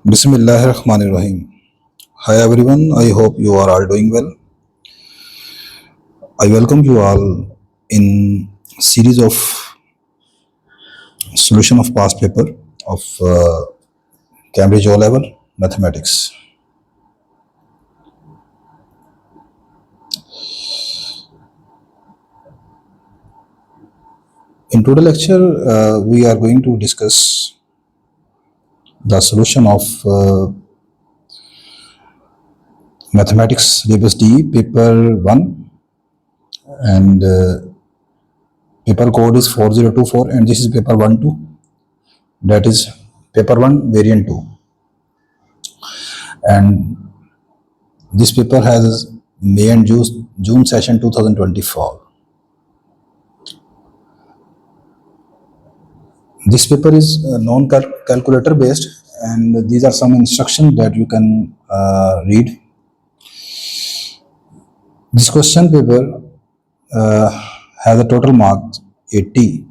Bismillahirrahmanirrahim. Hi everyone, I hope you are all doing well. I welcome you all in series of solution of past paper of Cambridge O level mathematics. In today's lecture, we are going to discuss the solution of mathematics syllabus D paper 1 and paper code is 4024 and this is paper 1 2, that is paper 1 variant 2, and this paper has May and June session 2024. This paper is non-calculator based, and these are some instructions that you can read. This question paper has a total mark 80.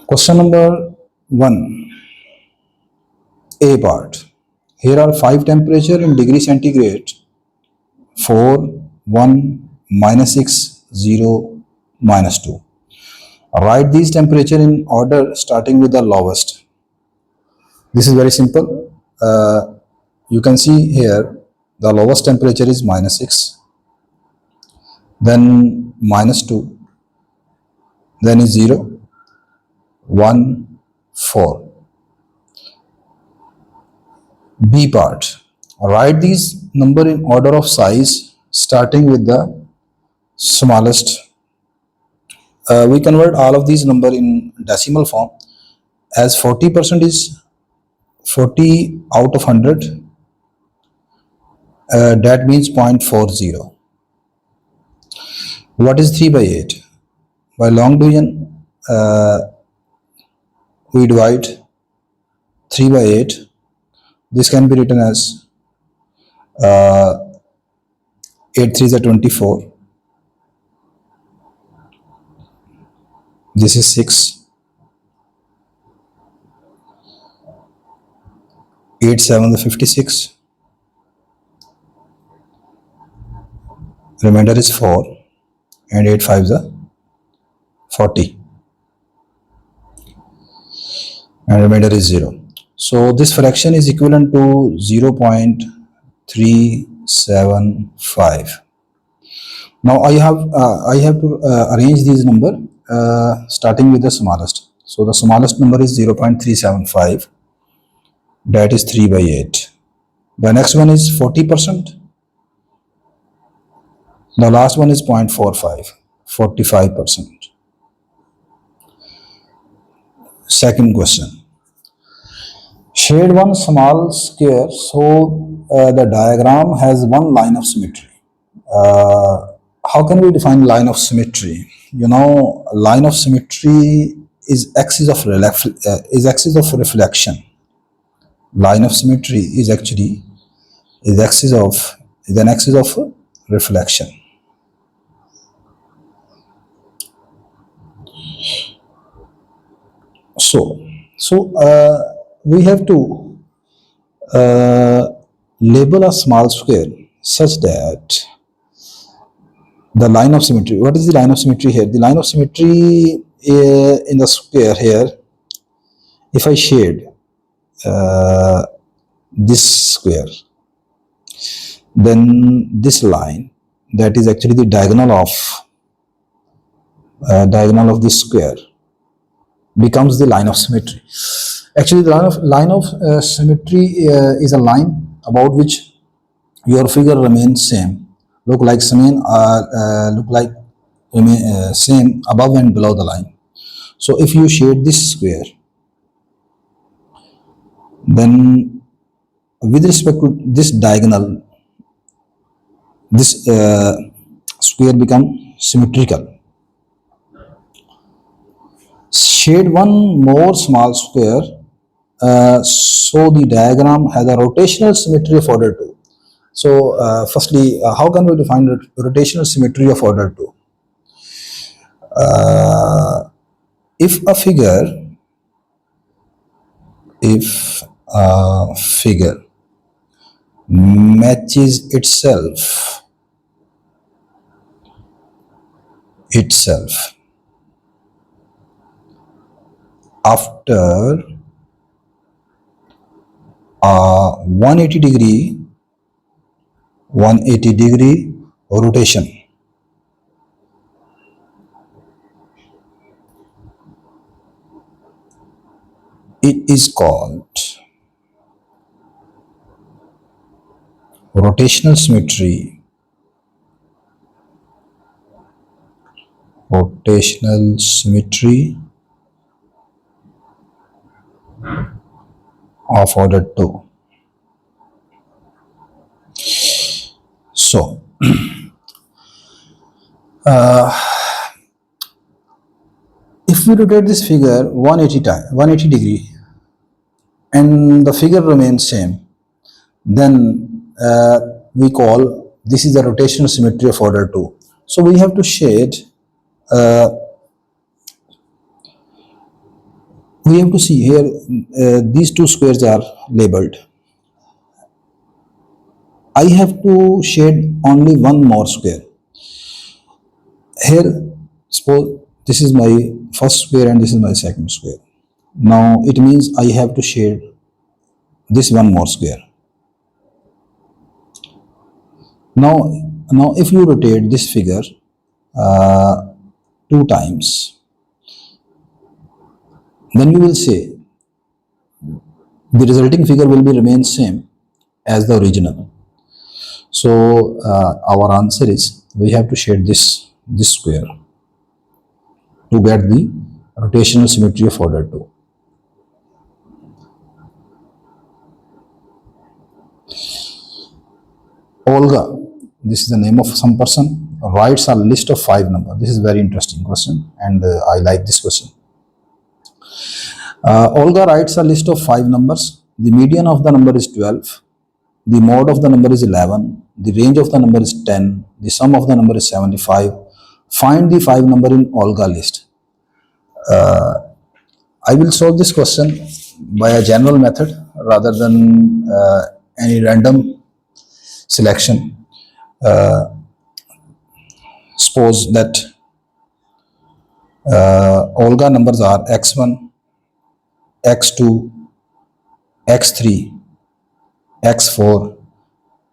Question number 1, A part. Here are 5 temperature in degree centigrade: 4, 1, -6, 0, -2. Write these temperature in order starting with the lowest. This is very simple. You can see here the lowest temperature is -6, then -2, then is 0, 1, 4. B part. Write these number in order of size starting with the smallest. We convert all of these number in decimal form, as 40% is 40 out of 100. That means 0.40. What is 3 by 8? By long division, we divide 3 by 8. This can be written as 8 3s are 24. This is 6. 8 7 is 56. Remainder is 4, and 8 5 is 40, and remainder is 0. So this fraction is equivalent to 0.375. Now I have to arrange these number starting with the smallest. So the smallest number is 0.375. That is 3 by 8. The next one is 40%. The last one is 0.45, 45%. Second question. Shade one small square so the diagram has one line of symmetry. How can we define line of symmetry? You know, line of symmetry is axis of reflection. Line of symmetry is actually an axis of reflection. So we have to label a small square such that the line of symmetry. What is the line of symmetry here? The line of symmetry in the square here, if I shade this square, then this line, that is actually the diagonal of this square, becomes the line of symmetry. Actually, the line of symmetry is a line about which your figure remains same, look like same above and below the line. So if you shade this square, then with respect to this diagonal, this square become symmetrical. Shade one more small square, so the diagram has a rotational symmetry of order 2. So firstly, how can we define rotational symmetry of order 2? If a figure matches itself after a 180 degree rotation, it is called rotational symmetry. Rotational symmetry of order 2. So, if we rotate this figure 180 degree and the figure remains same, then we call this is the rotational symmetry of order 2. So we have to shade, we have to see here, these two squares are labeled. I have to shade only one more square. Here, suppose this is my first square and this is my second square. Now it means I have to shade this one more square. Now, if you rotate this figure two times, then you will say the resulting figure will be remain same as the original. So our answer is we have to shade this square to get the rotational symmetry of order 2. Olga, this is the name of some person, writes a list of 5 numbers. This is very interesting question and I like this question. Olga writes a list of 5 numbers. The median of the number is 12. The mode of the number is 11. The range of the number is 10. The sum of the number is 75. Find the 5 number in Olga list. I will solve this question by a general method rather than any random selection. Suppose that Olga numbers are x1, x2, x3, x4,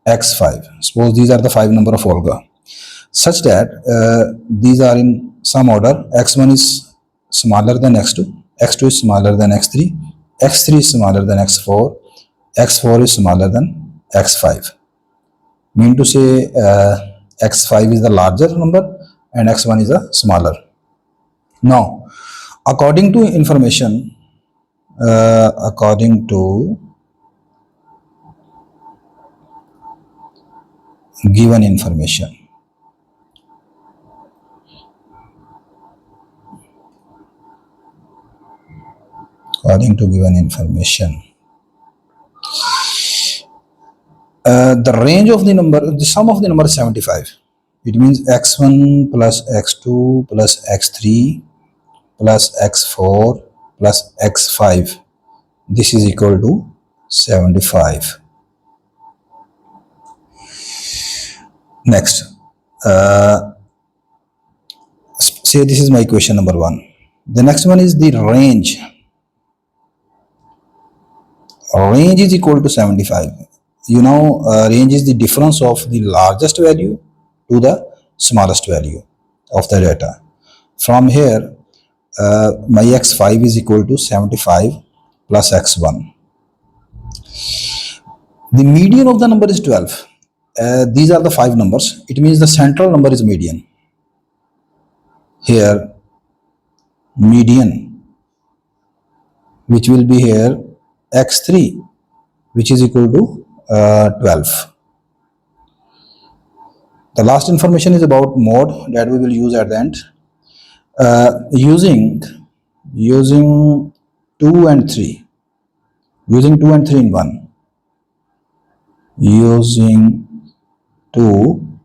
x5. Suppose these are the 5 number of Olga, such that these are in some order. x1 is smaller than x2, x2 is smaller than x3, x3 is smaller than x4, x4 is smaller than x5. Mean to say x5 is the larger number and x1 is the smaller. Now, according to information, according to given information, the range of the number, the sum of the number is 75. It means x1 plus x2 plus x3 plus x4 plus x5. This is equal to 75. Next, say this is my question number 1. The next one is the range. Range is equal to 75. You know, range is the difference of the largest value to the smallest value of the data. From here, my x5 is equal to 75 plus x1. The median of the number is 12. These are the 5 numbers. It means the central number is median. Here, median, which will be here x3, which is equal to 12. The last information is about mode that we will use at the end. Using 2 and 3, using 2 and 3 in 1, using 2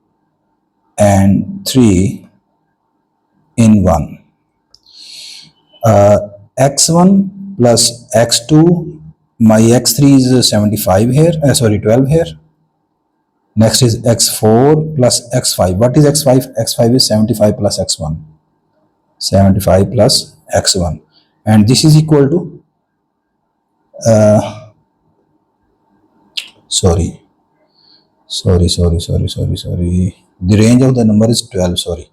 and 3 in 1. X1 plus X2, my X3 is 75 here, sorry 12 here. Next is X4 plus X5. What is X5? X5 is 75 plus X1. 75 plus X1. And this is equal to, sorry. The range of the number is 12, sorry.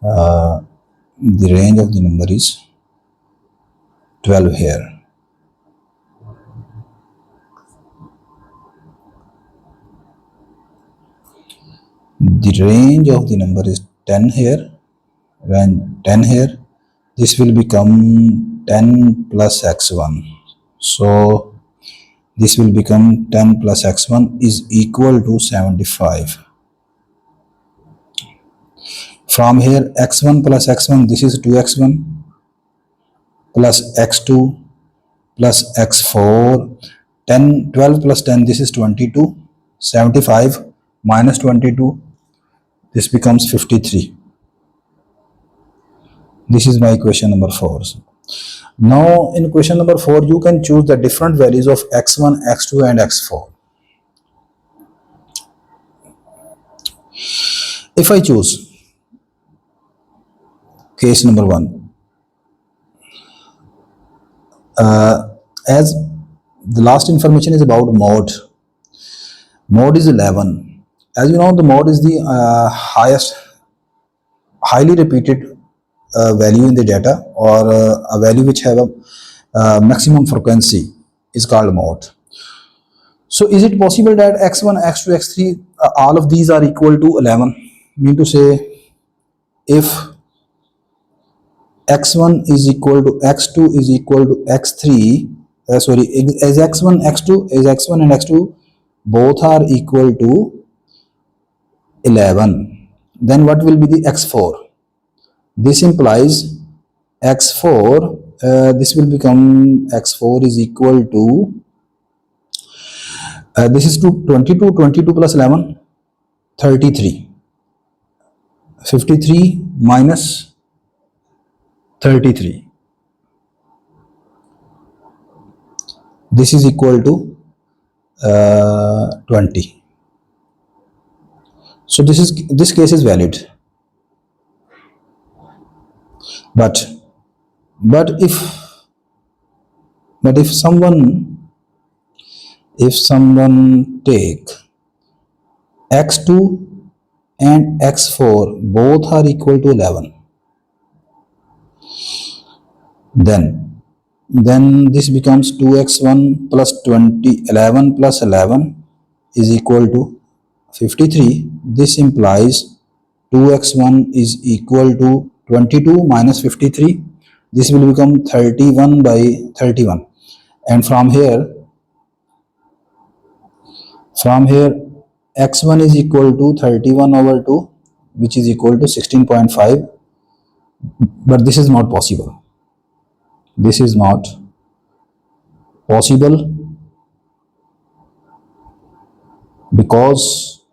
The range of the number is 12 here. The range of the number is 10 here, when 10 here, this will become 10 plus x1. So this will become 10 plus x1 is equal to 75. From here, x1 plus x1, this is 2x1 plus x2 plus x4, 10, 12 plus 10, this is 22, 75 minus 22, this becomes 53. This is my equation number 4. Now in question number 4, you can choose the different values of x1, x2 and x4. If I choose case number 1, as the last information is about mode. Mode is 11. As you know, the mode is the highly repeated value in the data, or a value which have a maximum frequency is called mode. So is it possible that x1, x2, x3, all of these are equal to 11? Mean to say, if x1 is equal to x2 is equal to x3, as x1, x2, as x1 and x2 both are equal to 11, then what will be the x4? This implies x4, this will become x4 is equal to, this is 22, 22 plus 11, 33. 53 minus 33. This is equal to 20. So this case is valid. But if someone take x2 and x4 both are equal to 11, then this becomes 2x1 plus 20, 11 plus 11 is equal to 53. This implies 2x1 is equal to 22 minus 53. This will become 31 by 31. And from here x1 is equal to 31 over 2, which is equal to 16.5. But this is not possible. This is not possible because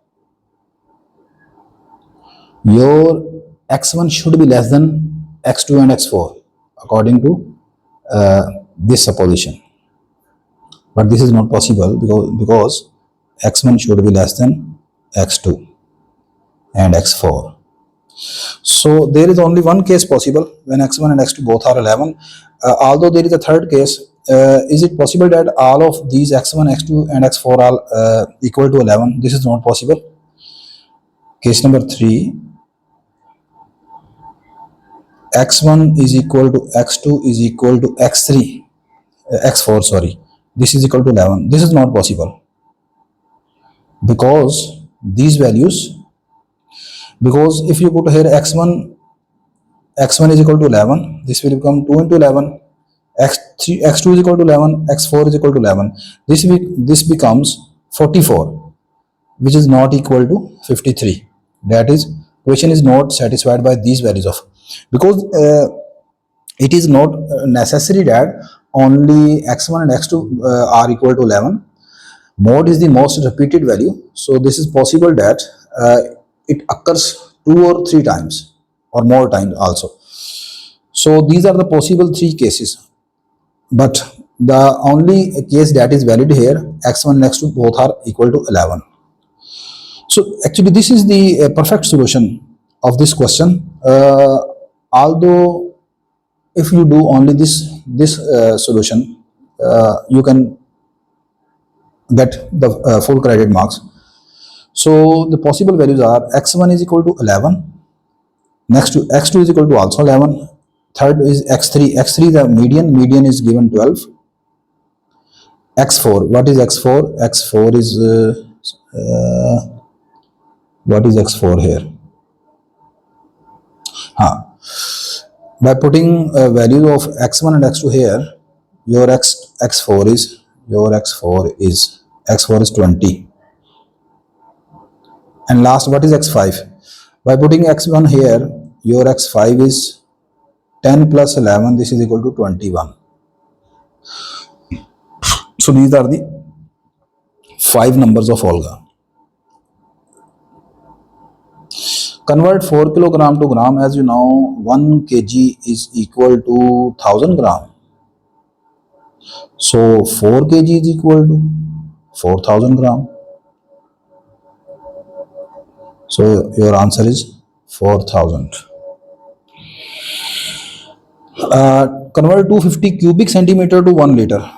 your x1 should be less than x2 and x4 according to this supposition. But this is not possible because x1 should be less than x2 and x4. So there is only one case possible when x1 and x2 both are 11. Although there is a third case, is it possible that all of these x1, x2 and x4 are equal to 11? This is not possible. Case number 3, x1 is equal to x2 is equal to x3, x4, sorry. This is equal to 11. This is not possible because these values, because if you put here x1 is equal to 11, this will become 2 into 11, x2 is equal to 11, x4 is equal to 11. This becomes 44, which is not equal to 53. That is, question is not satisfied by these values of, because it is not necessary that only x1 and x2 are equal to 11. Mode is the most repeated value, so this is possible that it occurs 2 or 3 times. or more times also. So these are the possible three cases, but the only case that is valid here, x1 and x2 both are equal to 11. So actually this is the perfect solution of this question. Although if you do only this solution, you can get the full credit marks. So the possible values are x1 is equal to 11, next to x2 is equal to also 11, third is x3, x3 the median is given 12, x4, what is x4, x4 is what is x4 here, by putting value of x1 and x2 here, your x4 is x4 is 20. And last, what is x5? By putting x1 here, your x5 is 10 plus 11, this is equal to 21. So these are the 5 numbers of Olga. Convert 4 kilogram to gram. As you know, 1 kg is equal to 1000 gram. So 4 kg is equal to 4000 gram. So your answer is 4000. Convert 250 cubic centimeter to 1 liter.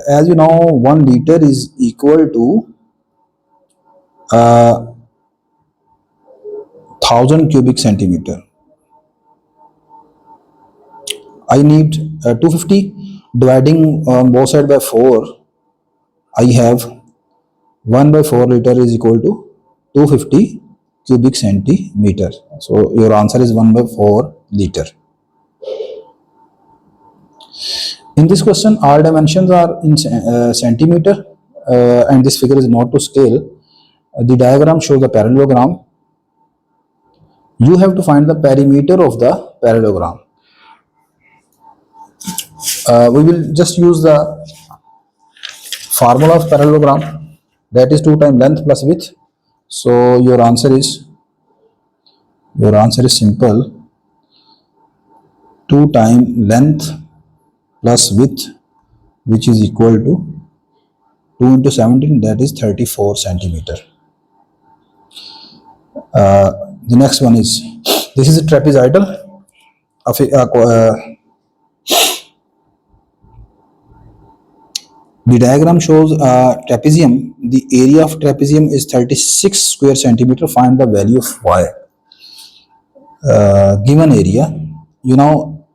As you know, 1 liter is equal to 1000 cubic centimeter. I need 250, dividing both sides by 4. I have 1 by 4 liter is equal to 250 cubic centimeter. So your answer is 1 by 4 liter. In this question, all dimensions are in centimeter, and this figure is not to scale. The diagram shows the parallelogram. You have to find the perimeter of the parallelogram. We will just use the formula of parallelogram, that is 2 times length plus width. So your answer is simple, 2 times length plus width, which is equal to 2 into 17, that is 34 centimeter. The next one is, this is a trapezoidal. The diagram shows trapezium. The area of trapezium is 36 square centimeter. Find the value of y. Given area, you know,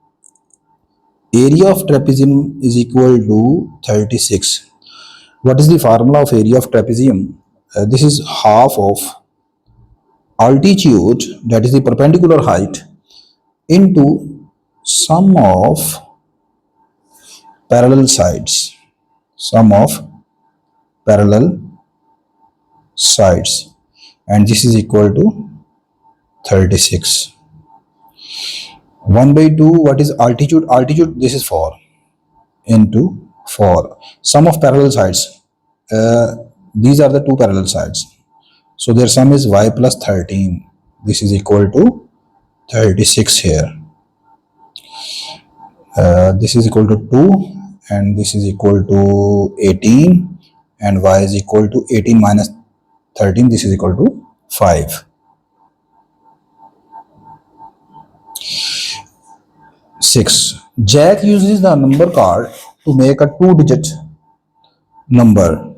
area of trapezium is equal to 36. What is the formula of area of trapezium? This is half of altitude, that is the perpendicular height, into sum of parallel sides. Sum of parallel sides, and this is equal to 36. 1 by 2, what is altitude? Altitude, this is 4 into 4. Sum of parallel sides, these are the two parallel sides. So their sum is y plus 13. This is equal to 36 here. This is equal to 2 and this is equal to 18, and y is equal to 18 minus 13. This is equal to 5. 6. Jack uses the number card to make a 2-digit number.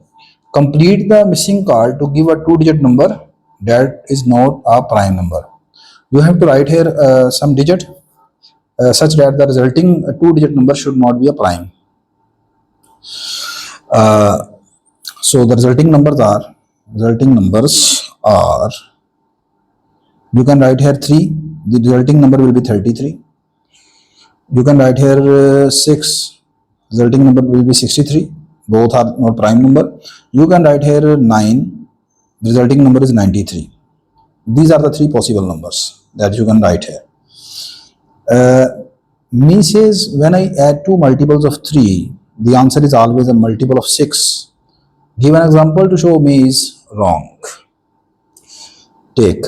Complete the missing card to give a 2-digit number that is not a prime number. You have to write here some digit such that the resulting 2-digit number should not be a prime. So the resulting numbers are, you can write here 3. The resulting number will be 33. You can write here 6. Resulting number will be 63. Both are not prime number. You can write here 9. The resulting number is 93. These are the 3 possible numbers that you can write here. Me says when I add 2 multiples of 3, the answer is always a multiple of 6. Give an example to show me is wrong. Take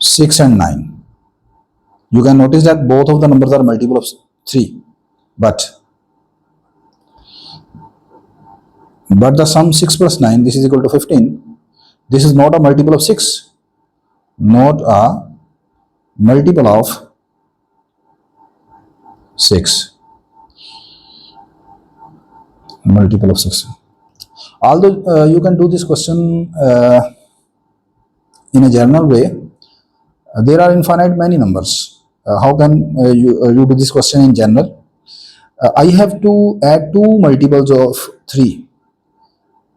6 and 9. You can notice that both of the numbers are multiple of 3, but the sum 6 plus 9, this is equal to 15. This is not a multiple of 6, not a multiple of 6, multiple of 6. Although you can do this question in a general way, there are infinite many numbers. How can you do this question in general? I have to add two multiples of 3.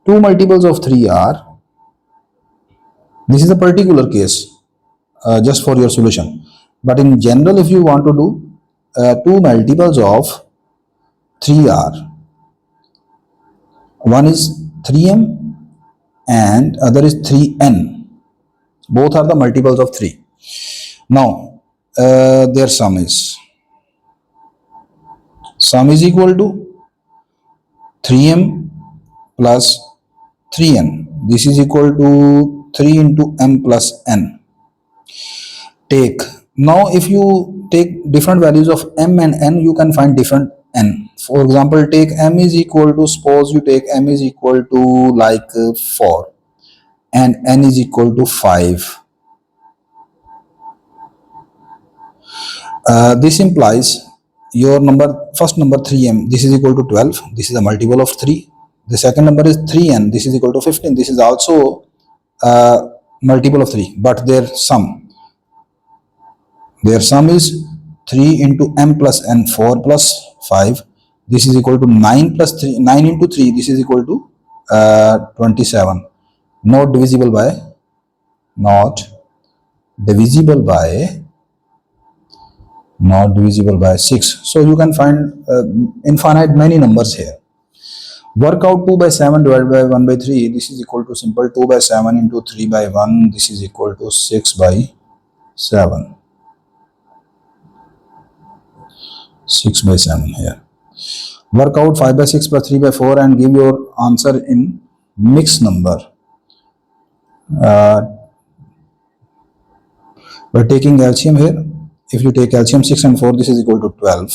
Two multiples of 3 are, this is a particular case, just for your solution. But in general, if you want to do two multiples of 3 are, one is 3m and other is 3n. Both are the multiples of 3. Now, their sum is equal to 3m plus 3n. This is equal to 3 into m plus n. Take, now if you take different values of m and n, you can find different n. For example, take m is equal to, suppose you take m is equal to like 4 and n is equal to 5. This implies your first number 3m, this is equal to 12, this is a multiple of 3. The second number is 3n, this is equal to 15, this is also a multiple of 3, but their sum is 3 into m plus n, 4 plus 5, this is equal to 9 plus 3, 9 into 3, this is equal to 27, not divisible by, not divisible by 6. So you can find infinite many numbers here. Work out 2 by 7 divided by 1 by 3. This is equal to simple 2 by 7 into 3 by 1. This is equal to 6 by 7. 6 by 7 here. Work out 5 by 6 plus 3 by 4 and give your answer in mixed number. By taking LCM here, if you take LCM 6 and 4, this is equal to 12.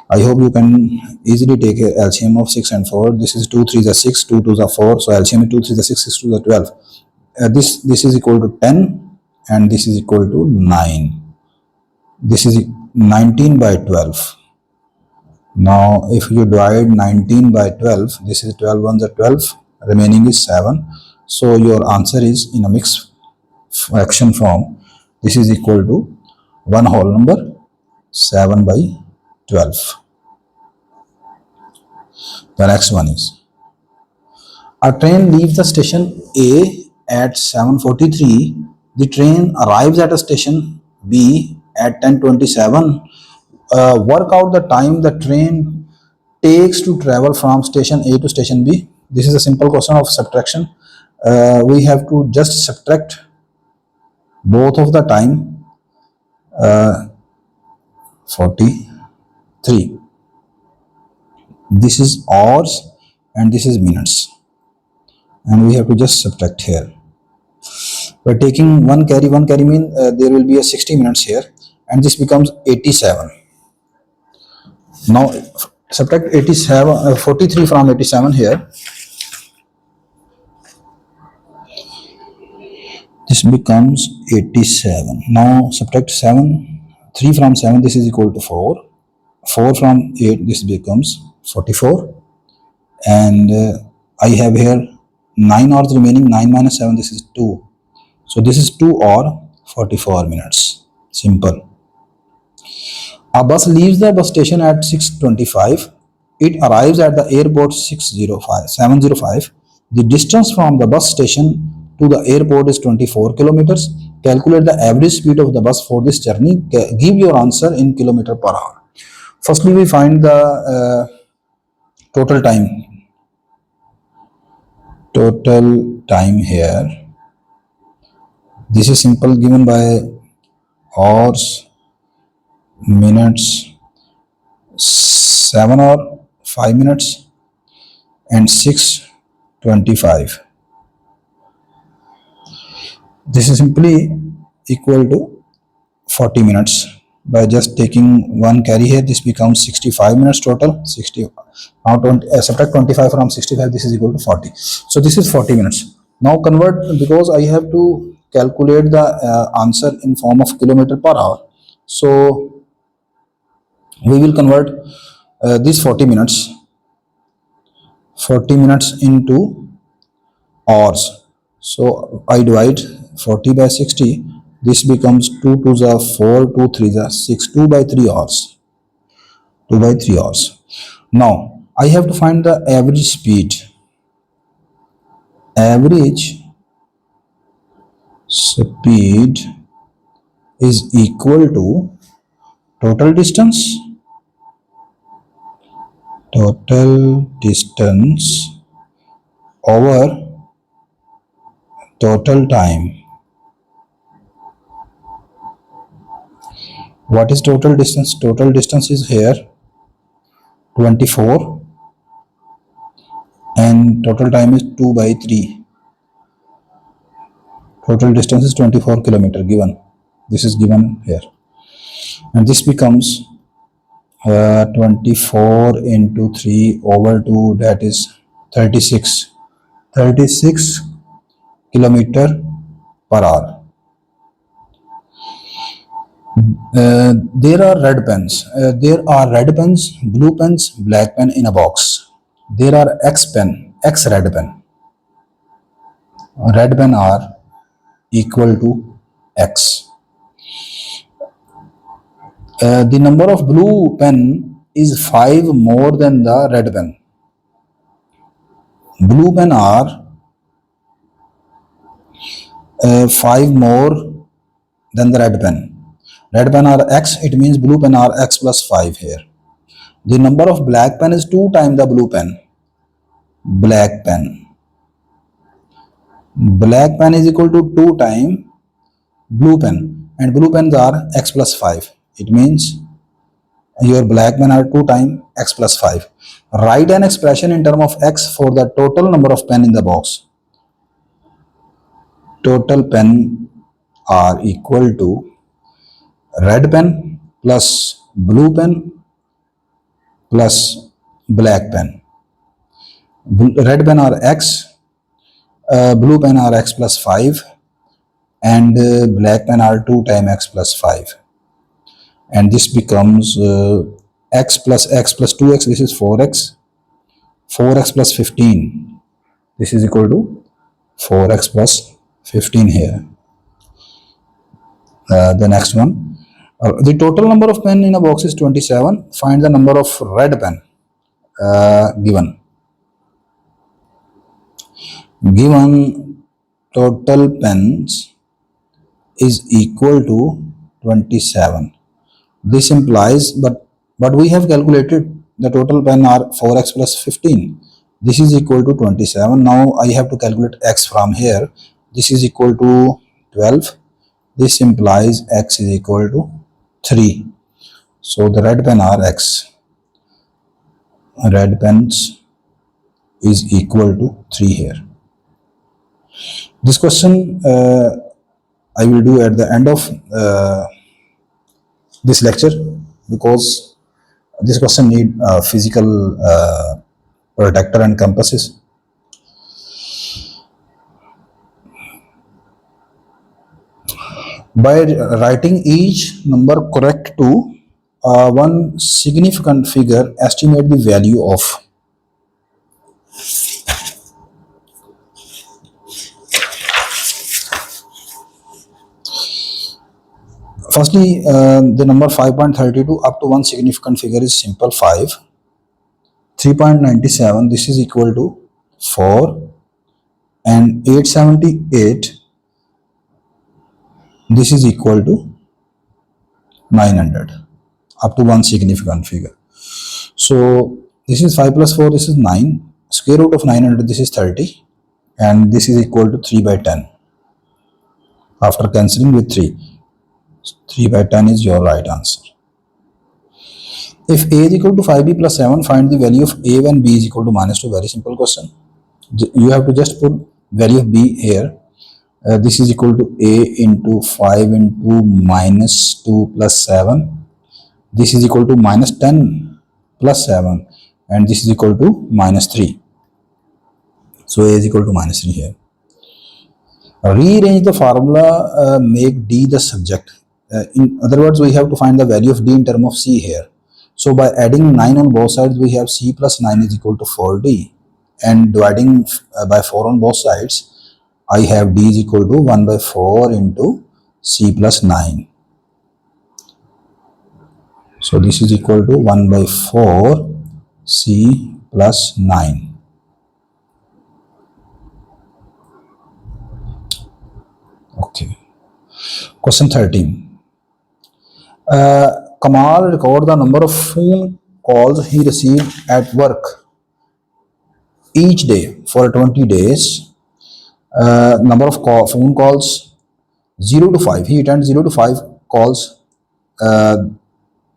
I hope you can easily take a LCM of 6 and 4. This is 2 3 is 6, 2 2 is 4. So LCM is 2 3 is 6, 6 2 is 12. This is equal to 10 and this is equal to 9. This is 19 by 12. Now if you divide 19 by 12, this is 12 ones are 12, remaining is 7. So your answer is in a mixed fraction form. This is equal to one whole number 7 by 12. The next one is, a train leaves the station A at 7:43. The train arrives at a station B at 10:27. Work out the time the train takes to travel from station A to station B. This is a simple question of subtraction. We have to just subtract both of the time, 43. This is hours and this is minutes, and we have to just subtract here. By taking one carry mean there will be a 60 minutes here, and this becomes 87. Now subtract 43 from 87 here. This becomes 87. Now subtract 3 from 7, this is equal to 4. 4 from 8, this becomes 44. And I have here 9 hours remaining, 9 minus 7, this is 2. So this is 2 or 44 minutes. Simple. A bus leaves the bus station at 6:25. It arrives at the airport 7:05. The distance from the bus station to the airport is 24 kilometers. Calculate the average speed of the bus for this journey. Give your answer in kilometer per hour. Firstly, we find the total time. Total time here. This is simple, given by hours, minutes, 7 or 5 minutes, and 6:25. This is simply equal to 40 minutes. By just taking one carry here, this becomes 65 minutes total. 60 now 20, subtract 25 from 65, this is equal to 40. So this is 40 minutes. Now convert, because I have to calculate the answer in form of kilometer per hour, so we will convert this 40 minutes into hours. So I divide 40 by 60. This becomes 2 to the 4, 2 3 the 6, 2 by 3 hours. 2 by 3 hours. Now I have to find the average speed. Average speed is equal to total distance. Total distance over total time. What is total distance? Total distance is here 24 and total time is 2 by 3. Total distance is 24 kilometer given. This is given here. And this becomes 24 into 3 over 2, that is 36. 36 kilometer per hour. There are red pens. Blue pens, black pen in a box. There are X pen, X red pen. Red pen are equal to X. The number of blue pen is 5 more than the red pen. Blue pen are 5 more than the red pen. Red pen are X, it means blue pen are X plus 5 here. The number of black pen is 2 times the blue pen. Black pen. Black pen is equal to 2 times blue pen, and blue pens are X plus 5. It means your black pen are 2 times X plus 5. Write an expression in terms of X for the total number of pen in the box. Total pen are equal to red pen plus blue pen plus black pen. Red pen are X, blue pen are X plus 5, and black pen are 2 times X plus 5. And this becomes X plus 2X, this is 4X. 4X plus 15, this is equal to 4X plus 15 here. The next one, the total number of pen in a box is 27. Find the number of red pen given. Given total pens is equal to 27. This implies, but we have calculated the total pen are 4X plus 15. This is equal to 27. Now I have to calculate X from here. This is equal to 12. This implies X is equal to 3. So the red pen are X. Red pens is equal to 3 here. This question I will do at the end of this lecture, because this question need physical protector and compasses. By writing each number correct to one significant figure, estimate the value of. Firstly, the number 5.32 up to one significant figure is simple 5. 3.97, this is equal to 4. And 878, this is equal to 900 up to one significant figure. So this is 5 plus 4, this is 9. Square root of 900, this is 30. And this is equal to 3 by 10. After cancelling with 3. 3 by 10 is your right answer. If A is equal to 5B plus 7, find the value of A when B is equal to minus 2. Very simple question. You have to just put value of B here. This is equal to a into 5 into minus 2 plus 7. This is equal to minus 10 plus 7, and this is equal to minus 3. So a is equal to minus 3 here. Rearrange the formula, make d the subject. In other words, we have to find the value of d in terms of c here. So by adding 9 on both sides, we have c plus 9 is equal to 4d, and dividing by 4 on both sides, I have d is equal to 1 by 4 into c plus 9. So this is equal to 1 by 4 c plus 9. Okay. Question 13. Kamal record the number of phone calls he received at work each day for 20 days. Number of phone calls 0 to 5. He attends 0 to 5 calls.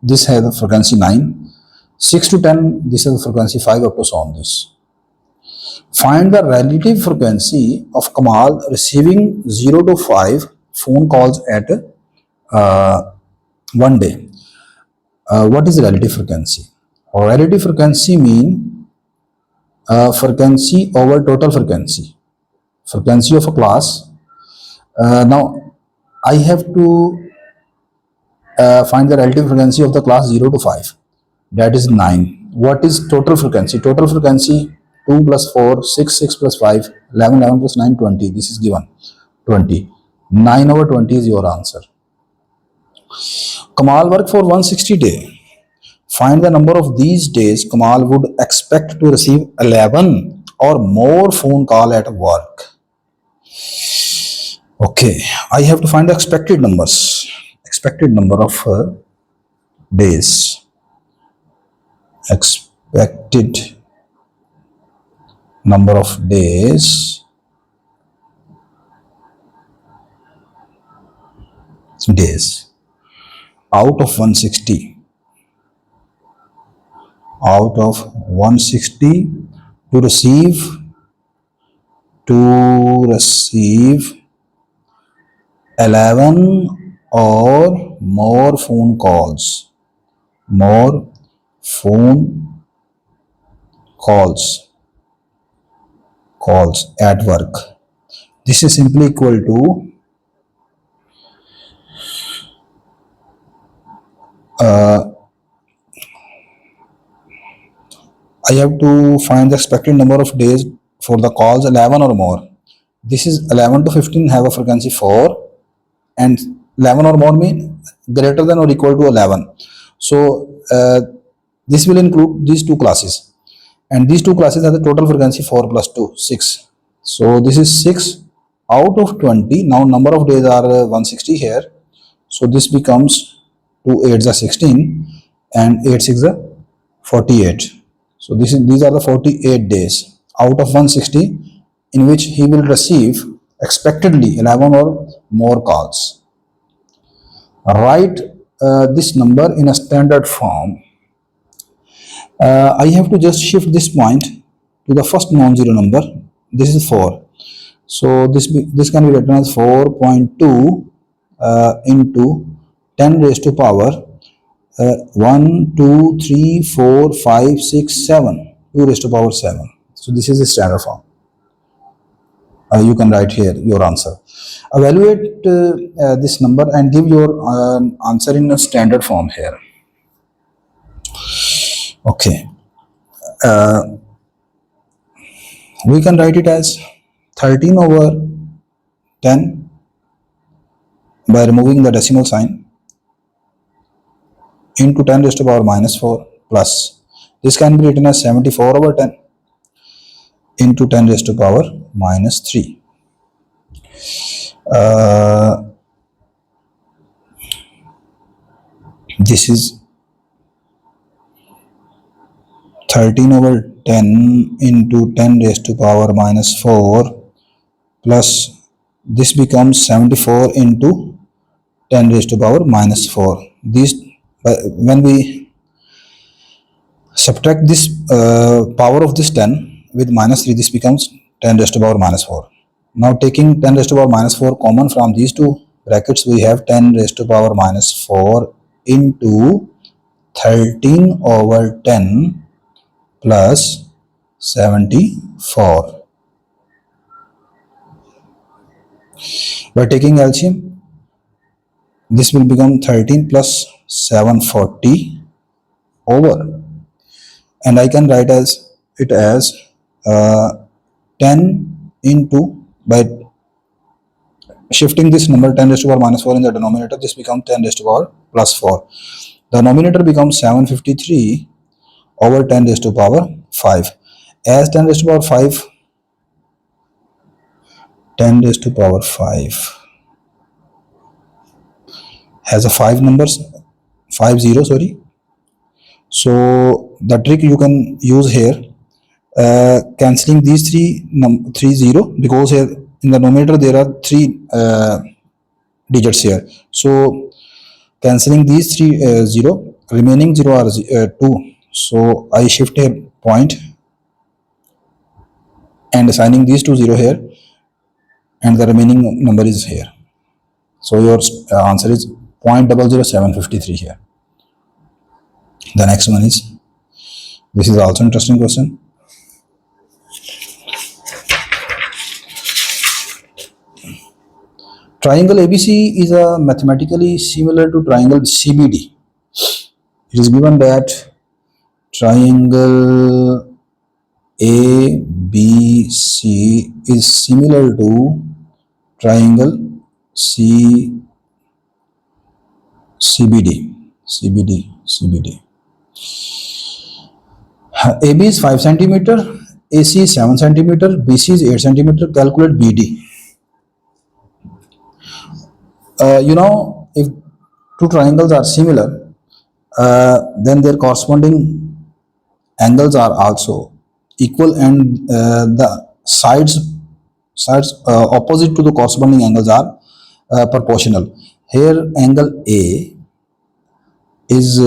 This has a frequency 9. 6 to 10, this has a frequency 5, up to so on this. Find the relative frequency of Kamal receiving 0 to 5 phone calls at one day. What is relative frequency? Relative frequency mean frequency over total frequency. Frequency of a class. Now, I have to find the relative frequency of the class 0 to 5. That is 9. What is total frequency? Total frequency 2 plus 4, 6, 6 plus 5, 11, 11 plus 9, 20. This is given 20. 9 over 20 is your answer. Kamal worked for 160 days. Find the number of these days Kamal would expect to receive 11 or more phone call at work. Okay, I have to find the expected numbers. Expected number of days. Expected number of days. Out of 160. Out of 160 to receive 11 or more phone calls. More phone calls at work. This is simply equal to I have to find the expected number of days for the calls 11 or more. This is 11 to 15 have a frequency 4, and 11 or more mean greater than or equal to 11. So this will include these two classes, and these two classes have the total frequency 4 plus 2, 6. So this is 6 out of 20. Now number of days are 160 here. So this becomes 2 8s are 16 and 8 6 are 48. So these are the 48 days out of 160 in which he will receive expectedly 11 or more calls. Write this number in a standard form. I have to just shift this point to the first non-zero number. This is 4. So this can be written as 4.2 into 10 raised to power 1, 2, 3, 4, 5, 6, 7. 2 raised to power 7. So this is the standard form. You can write here your answer. Evaluate this number and give your answer in a standard form here. Okay. We can write it as 13 over 10 by removing the decimal sign into 10 raised to power minus 4 plus. This can be written as 74 over 10 into 10 raised to power minus 3. This is 13 over 10 into 10 raised to power minus 4 plus this becomes 74 into 10 raised to power minus 4. When we subtract this power of this 10 with minus 3, this becomes 10 raised to power minus 4. Now taking 10 raised to power minus 4 common from these two brackets, we have 10 raised to power minus 4 into 13 over 10 plus 74. By taking LCM, this will become 13 plus 740 over, and I can write as it as 10 into, by shifting this number 10 raised to power minus 4 in the denominator, this becomes 10 raised to power plus 4. The denominator becomes 753 over 10 raised to power 5. As 10 raised to power 5, 10 raised to power 5 has a 5 numbers, 50, sorry. So the trick you can use here, cancelling these three zero, because here in the numerator there are three digits here. So cancelling these three zero, remaining zero are 2. So I shift a point and assigning these two zero here, and the remaining number is here. So your answer is 0.00753 here. The next one is, this is also interesting question. Triangle ABC is mathematically similar to triangle CBD. It is given that triangle ABC is similar to triangle CBD. AB is 5 centimeter, AC is 7 centimeter, BC is 8 centimeter. Calculate BD. If two triangles are similar, then their corresponding angles are also equal, and the sides opposite to the corresponding angles are proportional. Here angle A is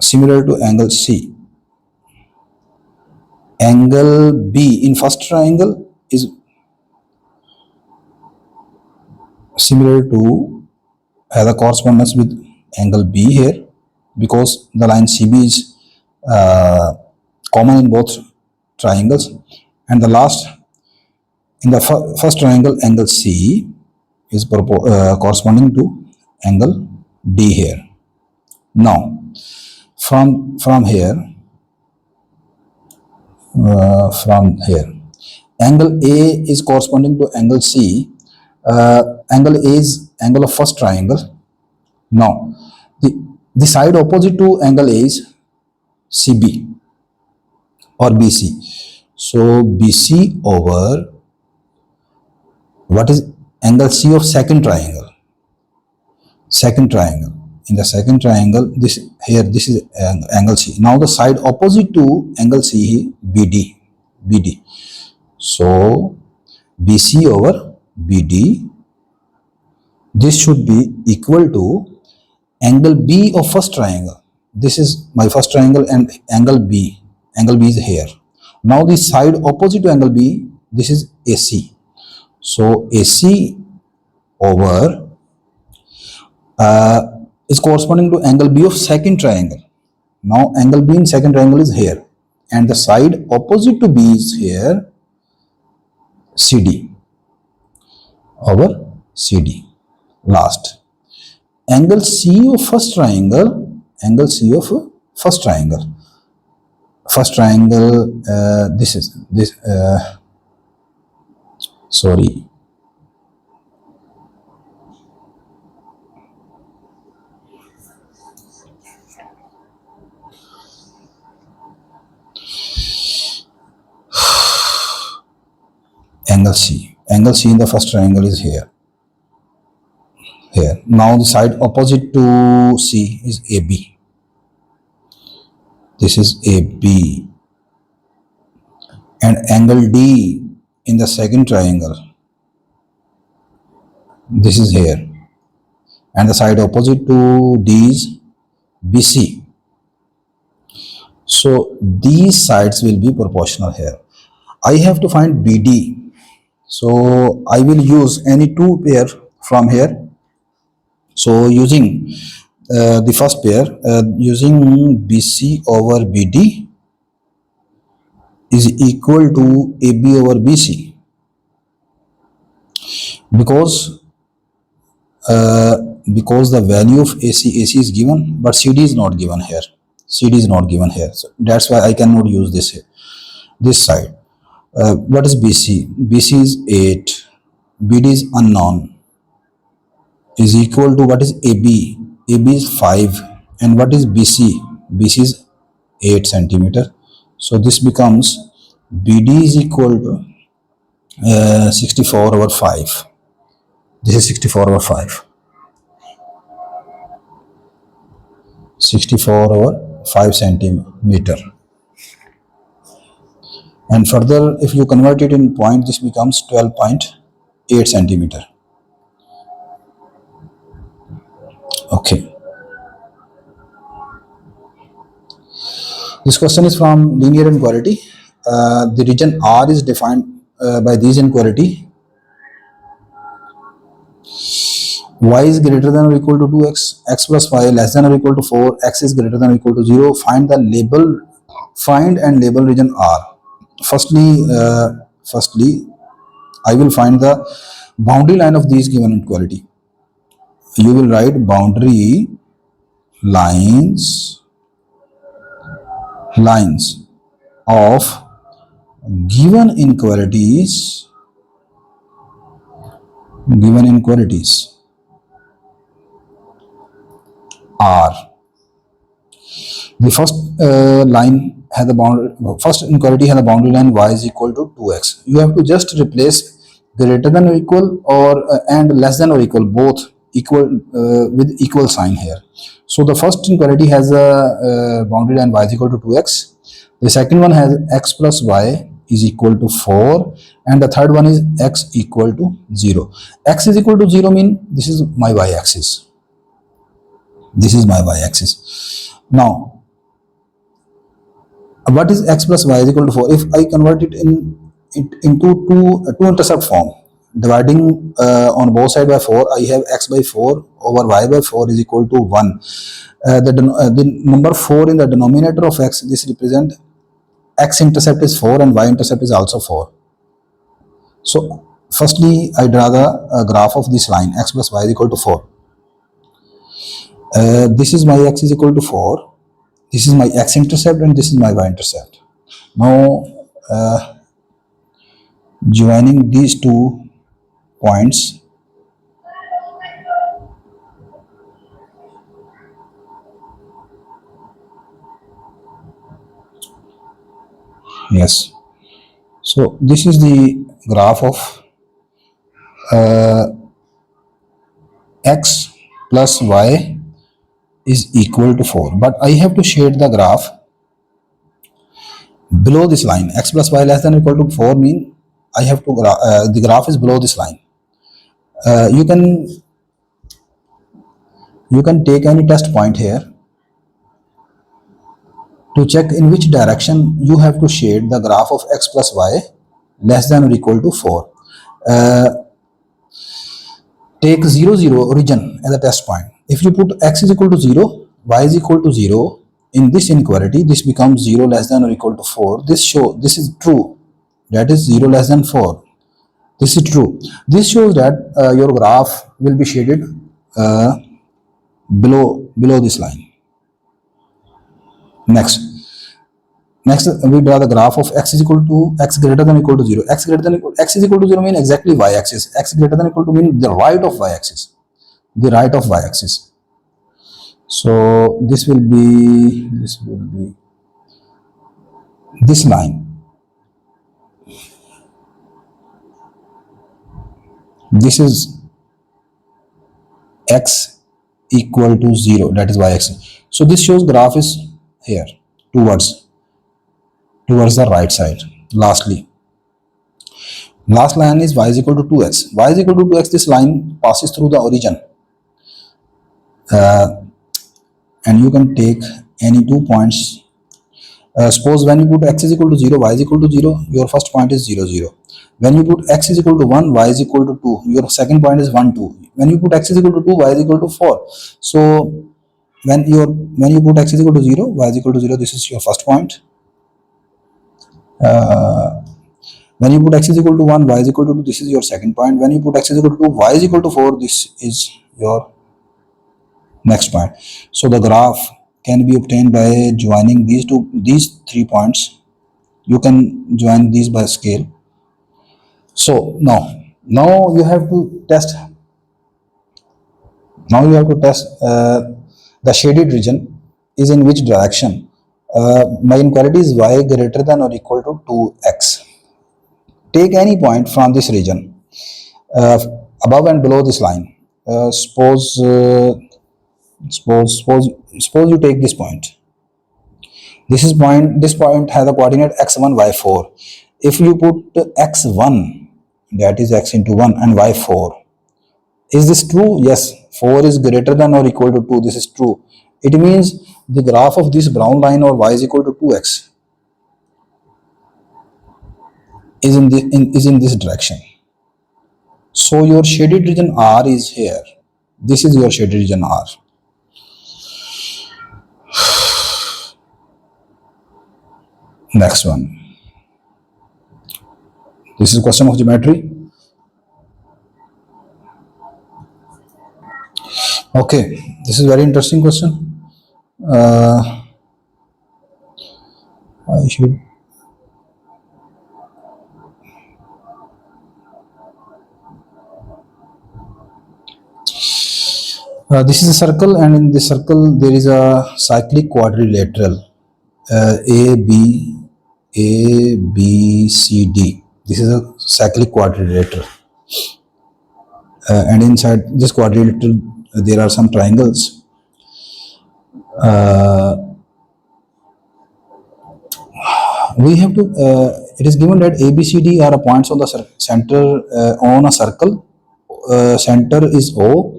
similar to angle C. Angle B in first triangle is similar to, has a correspondence with angle B here, because the line CB is common in both triangles. And the last, in the first triangle, angle C is corresponding to angle D here. Now from here, angle A is corresponding to angle C. Angle A is angle of first triangle. Now the side opposite to angle A is CB or BC. So BC over, what is angle C of second triangle? In the second triangle, this is angle C. Now the side opposite to angle C is BD. So BC over BD, this should be equal to angle B of first triangle. This is my first triangle, and angle B is here. Now the side opposite to angle B, this is AC. So AC over is corresponding to angle B of second triangle. Now angle B in second triangle is here, and the side opposite to B is here, CD over CD. Last, angle C of first triangle, this is this sorry, angle C in the first triangle is here. Now the side opposite to C is AB. This is AB. And angle D in the second triangle, this is here. And the side opposite to D is BC. So these sides will be proportional here. I have to find BD. So I will use any two pair from here. So using the first pair, using BC over BD is equal to AB over BC, because uh, because the value of AC is given, but CD is not given here. CD is not given here, so that's why I cannot use this here, this side. What is BC? BC is 8, BD is unknown, is equal to what is AB? AB is 5, and what is BC? BC is 8 centimeter. So this becomes BD is equal to 64 over 5. This is 64 over 5. 64 over 5 centimeter. And further, if you convert it in point, this becomes 12.8 centimeter. Okay. This question is from linear inequality. The region R is defined by these inequality. Y is greater than or equal to 2x, x plus y less than or equal to 4, x is greater than or equal to 0. Find and label region R. Firstly, I will find the boundary line of these given inequality. You will write boundary lines of given inequalities are. The first line has the boundary. First inequality has a boundary line y is equal to 2x. You have to just replace greater than or equal or and less than or equal, both equal with equal sign here. So the first inequality has a boundary line y is equal to 2x. The second one has x plus y is equal to 4, and the third one is x equal to 0. X is equal to 0 mean this is my y-axis. This is my y-axis. Now, what is x plus y is equal to 4? If I convert it into two intercept form, dividing on both sides by 4, I have x by 4 over y by 4 is equal to 1. The number 4 in the denominator of x, this represent x intercept is 4 and y intercept is also 4. So firstly, I draw the graph of this line x plus y is equal to 4. This is my x is equal to 4. This is my x-intercept and this is my y-intercept. Now, joining these 2 points, yes. So this is the graph of x plus y is equal to 4. But I have to shade the graph below this line. X plus y less than or equal to 4 mean I have to the graph is below this line. You can take any test point here to check in which direction you have to shade the graph of x plus y less than or equal to 4. Take 0, 0 origin as a test point. If you put x is equal to 0, y is equal to 0, in this inequality, this becomes 0 less than or equal to 4. This is true. That is 0 less than 4. This is true. This shows that your graph will be shaded below this line. Next, we draw the graph of x is equal to x greater than or equal to 0. X is equal to 0 mean exactly y-axis. X greater than or equal to mean the right of y-axis. The right of y-axis. So this will be this line. This is x equal to 0, that is y-axis. So this shows graph is here towards the right side. Last line is y is equal to 2x. Y is equal to 2x, this line passes through the origin. And you can take any 2 points Suppose when you put x is equal to 0, y is equal to 0, your first point is 0, 0. When you put x is equal to 1, y is equal to 2, your second point is 1, 2. When you put x is equal to 2, y is equal to 4. So when you put x is equal to 0, y is equal to 0, this is your first point. When you put x is equal to 1, y is equal to 2, this is your second point. When you put x is equal to 2, y is equal to 4, this is your next point. So the graph can be obtained by joining these 3 points. You can join these by scale. So now you have to test. Now you have to test the shaded region is in which direction. My inequality is y greater than or equal to 2x. Take any point from this region, uh, above and below this line. Suppose you take this point. This point has a coordinate x1, y4. If you put x1, that is x into 1, and y4, is this true? Yes. 4 is greater than or equal to 2. This is true. It means the graph of this brown line or y is equal to 2x is in this direction. So your shaded region R is here. This is your shaded region R. Next one. This is question of geometry. Okay, this is very interesting question. I should. This is a circle, and in this circle there is a cyclic quadrilateral. A B C D. This is a cyclic quadrilateral, and inside this quadrilateral there are some triangles. We have to. It is given that A B C D are points on the center on a circle. Center is O.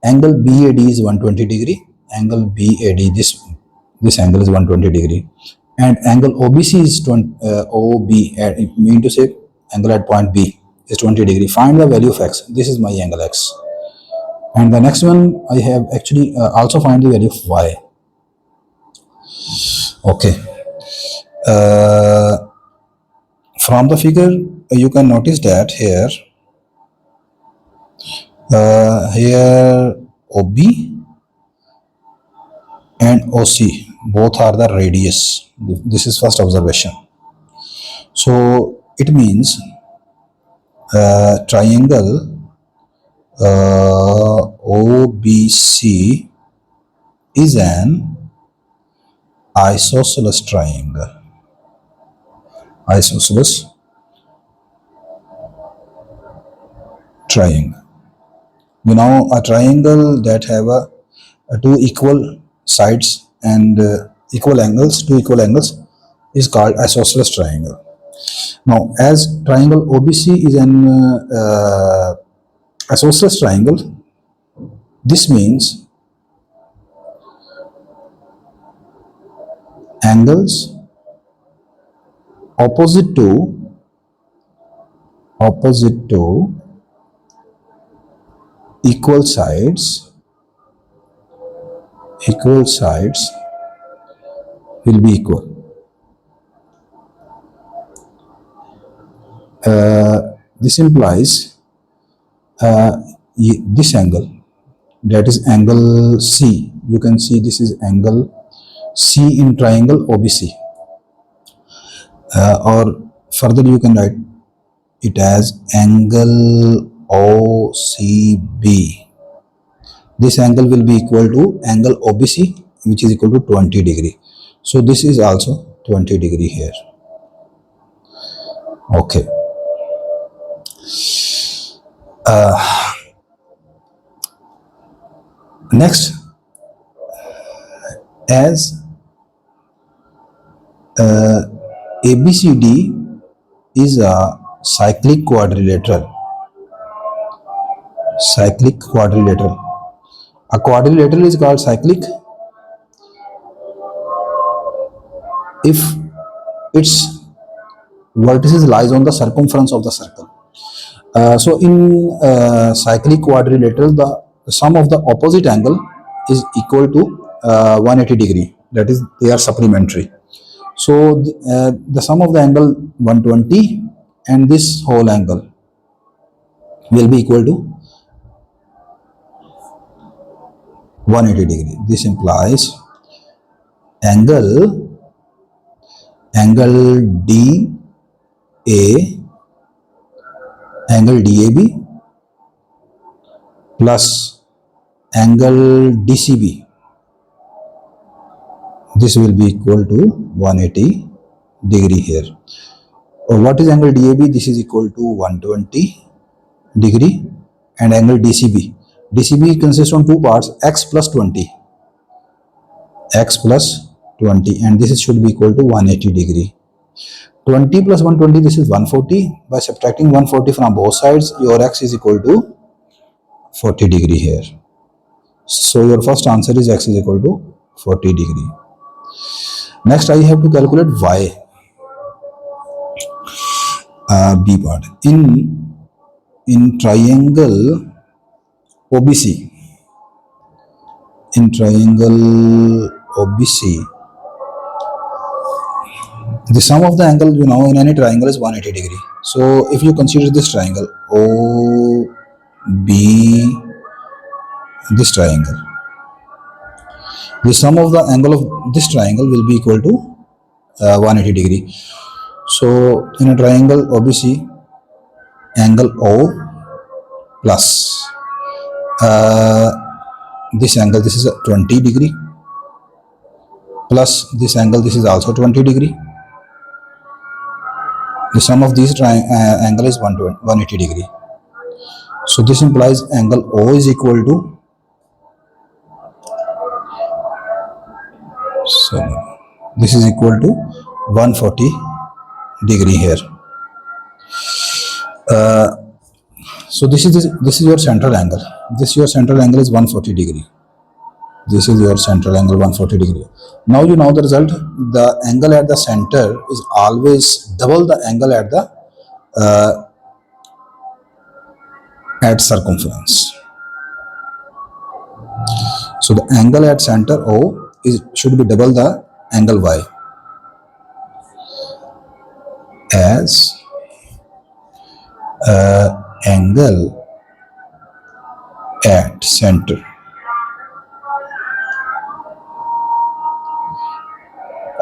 Angle BAD is 120 degree. Angle BAD, this angle is 120 degree, and angle OBC is 20, OB. It mean to say angle at point B is 20 degree. Find the value of x. This is my angle x. And the next one I have actually also find the value of y. Okay. From the figure you can notice that here OB and OC both are the radius. This is first observation. So it means triangle OBC is an isosceles triangle. Isosceles triangle. You know, a triangle that have two equal sides and two equal angles is called isosceles triangle. Now, as triangle OBC is an isosceles triangle, this means angles opposite to equal sides will be equal. This implies this angle, that is angle C. You can see this is angle C in triangle OBC, or further you can write it as angle OCB. This angle will be equal to angle OBC, which is equal to 20 degree. So this is also 20 degree here. Okay. Next, as ABCD is a cyclic quadrilateral. A quadrilateral is called cyclic if its vertices lies on the circumference of the circle. So in cyclic quadrilateral, the sum of the opposite angle is equal to 180 degree. That is, they are supplementary. So the sum of the angle 120 and this whole angle will be equal to 180 degree. This implies angle DA, angle DAB plus angle DCB. This will be equal to 180 degree here. What is angle DAB? This is equal to 120 degree, and angle DCB. DCB consists on two parts, x plus 20, and this should be equal to 180 degree. 20 plus 120, this is 140. By subtracting 140 from both sides, your x is equal to 40 degree here. So your first answer is x is equal to 40 degree. Next, I have to calculate y. B part. In triangle OBC, the sum of the angle, in any triangle is 180 degree. So if you consider this triangle OB, this triangle, the sum of the angle of this triangle will be equal to 180 degree. So in a triangle OBC, angle O plus this angle, this is a 20 degree, plus this angle, this is also 20 degree. The sum of these angle is 180 degree. So this implies angle O is equal to, so this is equal to 140 degree here. So this is your central angle. Your central angle is 140 degree. This is your central angle 140 degree. Now you know the result. The angle at the center is always double the angle at the at circumference. So the angle at center O should be double the angle Y, as angle at center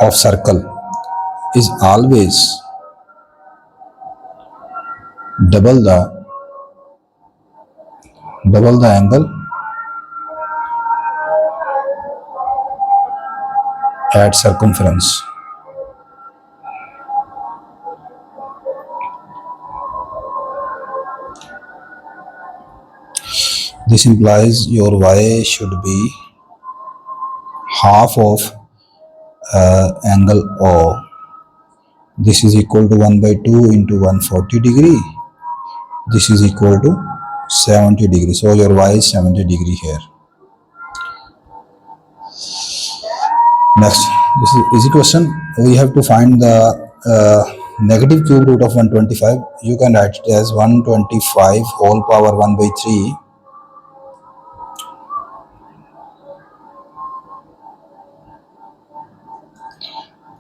of circle is always double the angle at circumference. This implies your y should be half of angle O. This is equal to 1 by 2 into 140 degree. This is equal to 70 degree. So your y is 70 degree here. Next, this is easy question. We have to find the negative cube root of 125. You can write it as 125 whole power 1 by 3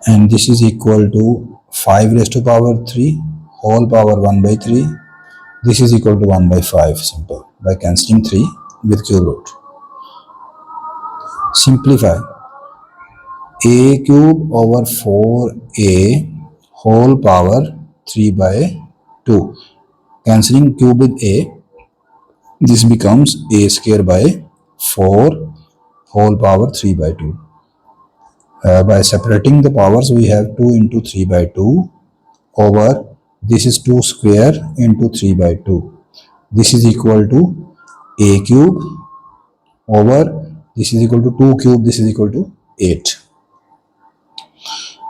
and this is equal to 5 raised to power 3 whole power 1 by 3. This is equal to 1 by 5, simple, by cancelling 3 with cube root. Simplify. A cube over 4a whole power 3 by 2. Cancelling cube with a, this becomes a square by 4 whole power 3 by 2. By separating the powers, we have 2 into 3 by 2 over, this is 2 square into 3 by 2. This is equal to a cube over, this is equal to 2 cube, this is equal to 8.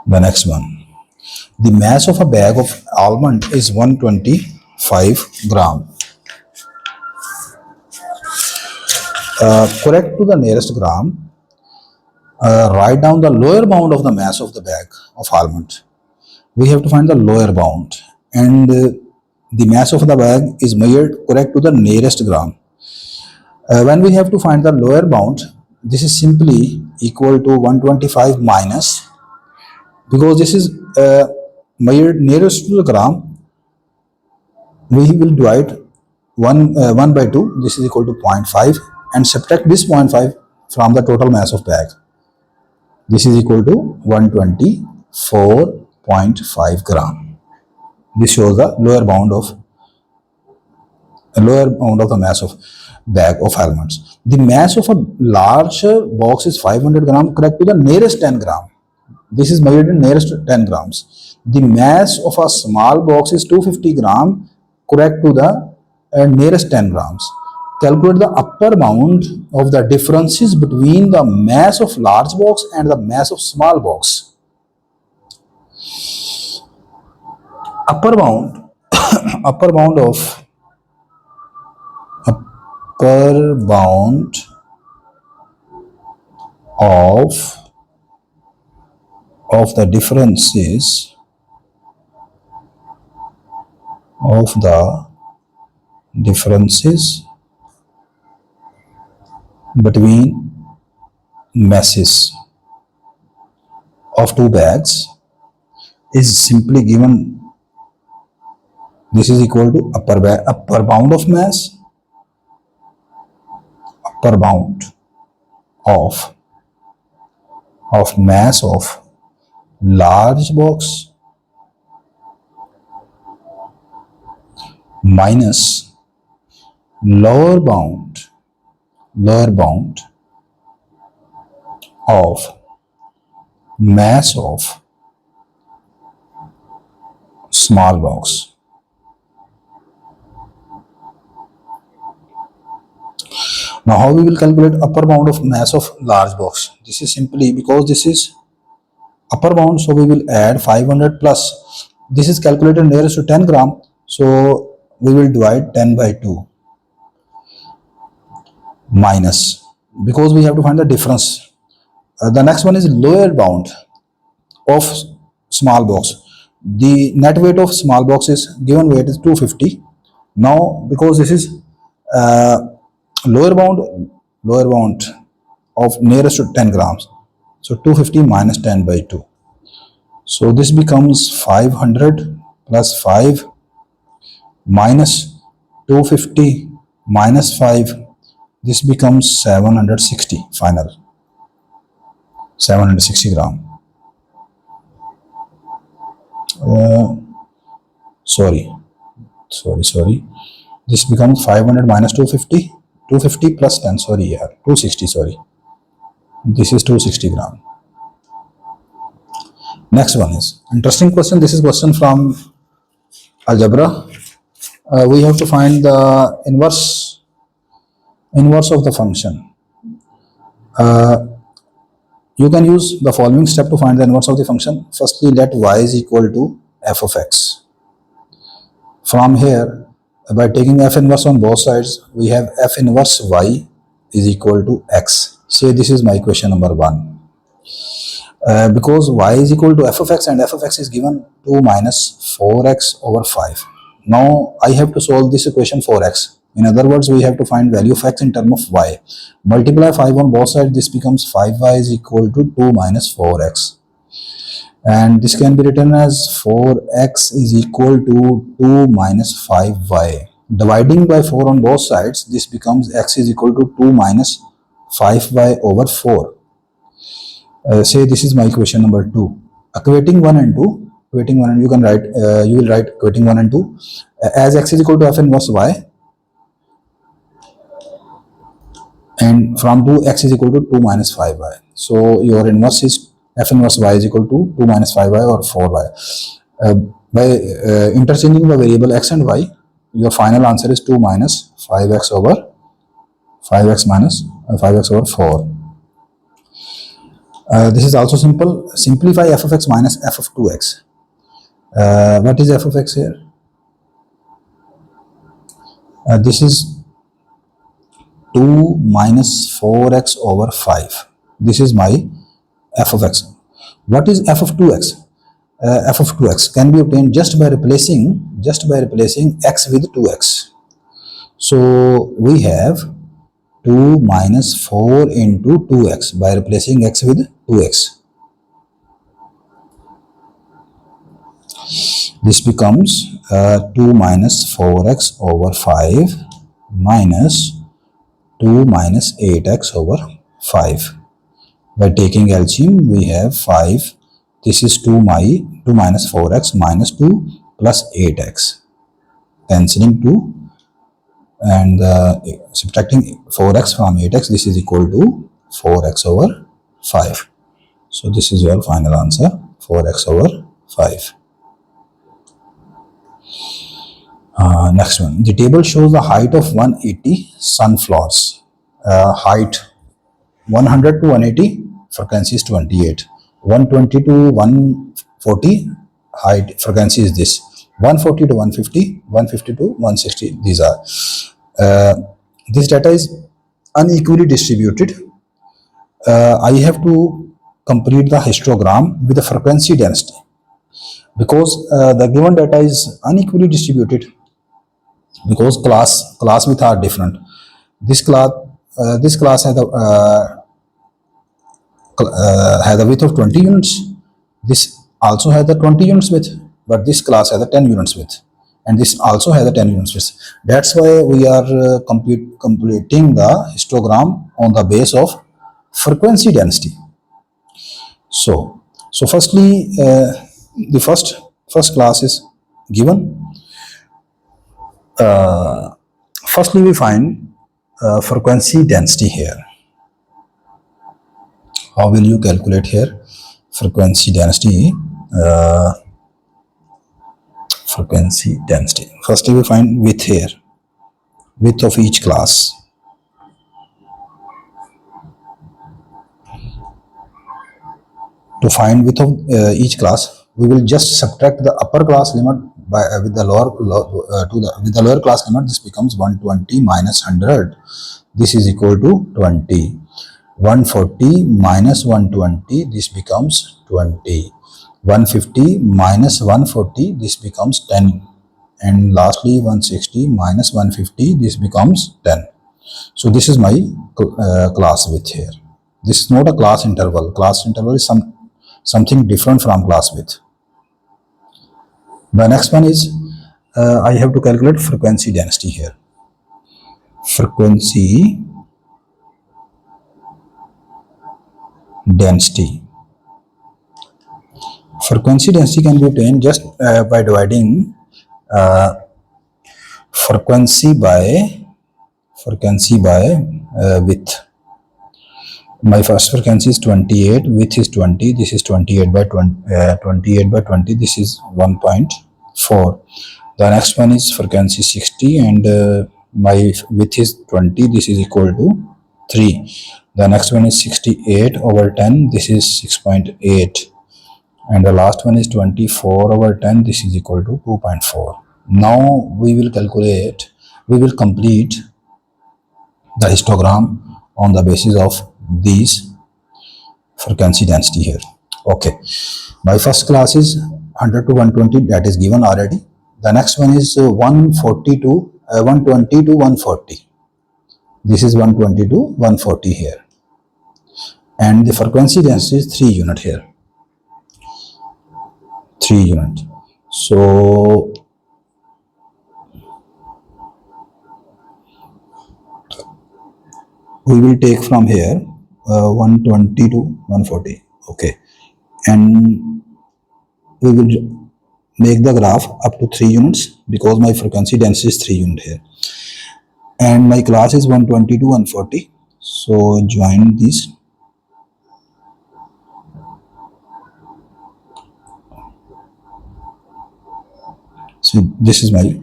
The next one. The mass of a bag of almond is 125 gram. Correct to the nearest gram Write down the lower bound of the mass of the bag of almond. We have to find the lower bound, and the mass of the bag is measured correct to the nearest gram. When we have to find the lower bound, this is simply equal to 125 minus, because this is measured nearest to the gram, we will divide 1 by 2, this is equal to 0.5, and subtract this 0.5 from the total mass of bag. This is equal to 124.5 gram. This shows the lower bound of the mass of bag of almonds. The mass of a large box is 500 gram correct to the nearest 10 gram. This is measured in nearest 10 grams. The mass of a small box is 250 gram correct to the nearest 10 grams. Calculate the upper bound of the differences between the mass of large box and the mass of small box. Upper bound, upper bound of upper bound of the differences between masses of two bags is simply given. This is equal to upper bound of mass, upper bound of mass of large box minus lower bound of mass of small box. Now how we will calculate upper bound of mass of large box? This is simply because this is upper bound, so we will add 500 plus. This is calculated nearest to 10 gram, so we will divide 10 by 2 minus, because we have to find the difference. The next one is lower bound of small box. The net weight of small box is given weight is 250. Now because this is lower bound of nearest to 10 grams, so 250 minus 10 by 2, so this becomes 500 plus 5 minus 250 minus 5, this becomes 760, final 760 gram. Sorry, this becomes 500 minus 250, 250 plus 10, 260, this is 260 gram. Next one is interesting question. This is question from algebra. We have to find the inverse of the function. You can use the following step to find the inverse of the function. Firstly, let y is equal to f of x. From here, by taking f inverse on both sides, we have f inverse y is equal to x. Say this is my equation number 1. Because y is equal to f of x and f of x is given 2 minus 4x over 5. Now I have to solve this equation for x. In other words, we have to find value of x in terms of y. Multiply 5 on both sides, this becomes 5y is equal to 2 minus 4x. And this can be written as 4x is equal to 2 minus 5y. Dividing by 4 on both sides, this becomes x is equal to 2 minus 5y over 4. Say this is my equation number 2. Equating 1 and 2, you can write, you will write equating 1 and 2 as x is equal to f inverse y, and from 2 x is equal to 2 minus 5y. So your inverse is f inverse y is equal to 2 minus 5y or 4y. By interchanging the variable x and y, your final answer is 2 minus 5x over 4. This is also simple. Simplify f of x minus f of 2x. What is f of x here? This is 2 minus 4x over 5. This is my f of x. What is f of 2x? F of 2x can be obtained just by replacing x with 2x. So we have 2 minus 4 into 2x by replacing x with 2x. This becomes 2 minus 4x over 5 minus 2 minus 8x over 5. By taking LCM, we have 5. This is 2 minus 4x minus 2 plus 8x. Cancelling 2 and subtracting 4x from 8x, this is equal to 4x over 5. So this is your final answer, 4x over 5. Next one. The table shows the height of 180 sunflowers. Height 100 to 180, frequency is 28. 120 to 140, height frequency is this. 140 to 150, 150 to 160, these are. This data is unequally distributed. I have to complete the histogram with the frequency density because the given data is unequally distributed because class width are different. This class has a width of 20 units. This also has the 20 units width, but this class has a 10 units width, and this also has a 10 units width. That's why we are completing the histogram on the base of frequency density. So firstly, the first class is given. Firstly, we find frequency density here. How will you calculate here? Frequency density. Frequency density. Firstly, we find width here. Width of each class. To find width of each class, we will just subtract the upper class limit by with the lower class limit. This becomes 120 minus 100. This is equal to 20. 140 minus 120. This becomes 20. 150 minus 140. This becomes 10. And lastly, 160 minus 150. This becomes 10. So this is my class width here. This is not a class interval. Class interval is something different from class width. The next one is I have to calculate frequency density here. Frequency density. Frequency density can be obtained just by dividing frequency by width. My first frequency is 28, width is 20, this is 28 by 20, this is 1.4. The next one is frequency 60 and my width is 20, this is equal to 3. The next one is 68 over 10, this is 6.8. And the last one is 24 over 10, this is equal to 2.4. Now we will complete the histogram on the basis of these frequency density here. Okay, my first class is 100 to 120, that is given already. The next one is 120 to 140. This is 120 to 140 here, and the frequency density is 3 unit here. 3 unit. So we will take from here 120 to 140. Okay, and we will make the graph up to 3 units because my frequency density is 3 unit here, and my class is 120 to 140. So join these. So this is my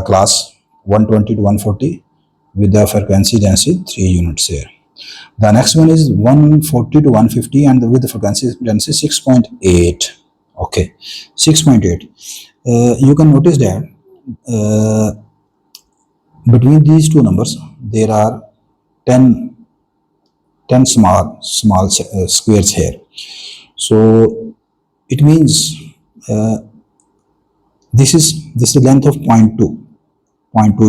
class 120 to 140 with the frequency density 3 units here. The next one is 140 to 150 and with the frequency density 6.8. Okay, 6.8. You can notice that between these two numbers there are 10 10 small squares here. So it means this is the length of point 2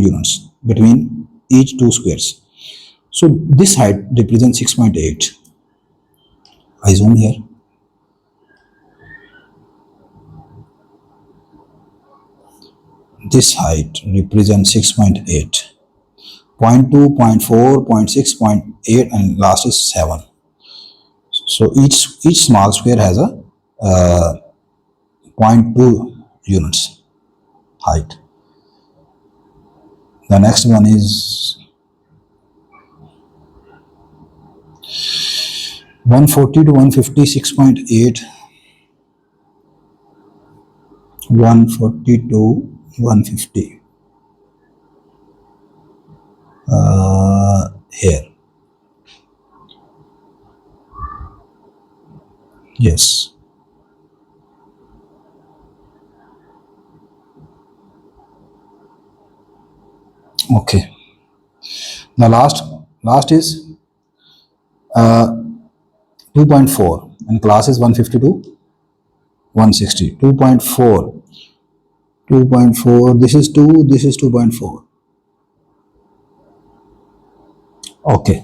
units between each two squares. So this height represents 6.8. I zoom here. This height represents 6.8. Point 2, point 4, point 6, point 8, and last is 7. So each small square has a uh, 0.2 units height. The next one is 140 to 150, 6.8. 140 to 150. Here. Yes. Okay. The last is 2.4, and class is 150 to 160. 2.4. 2.4. This is 2. This is 2.4. Okay.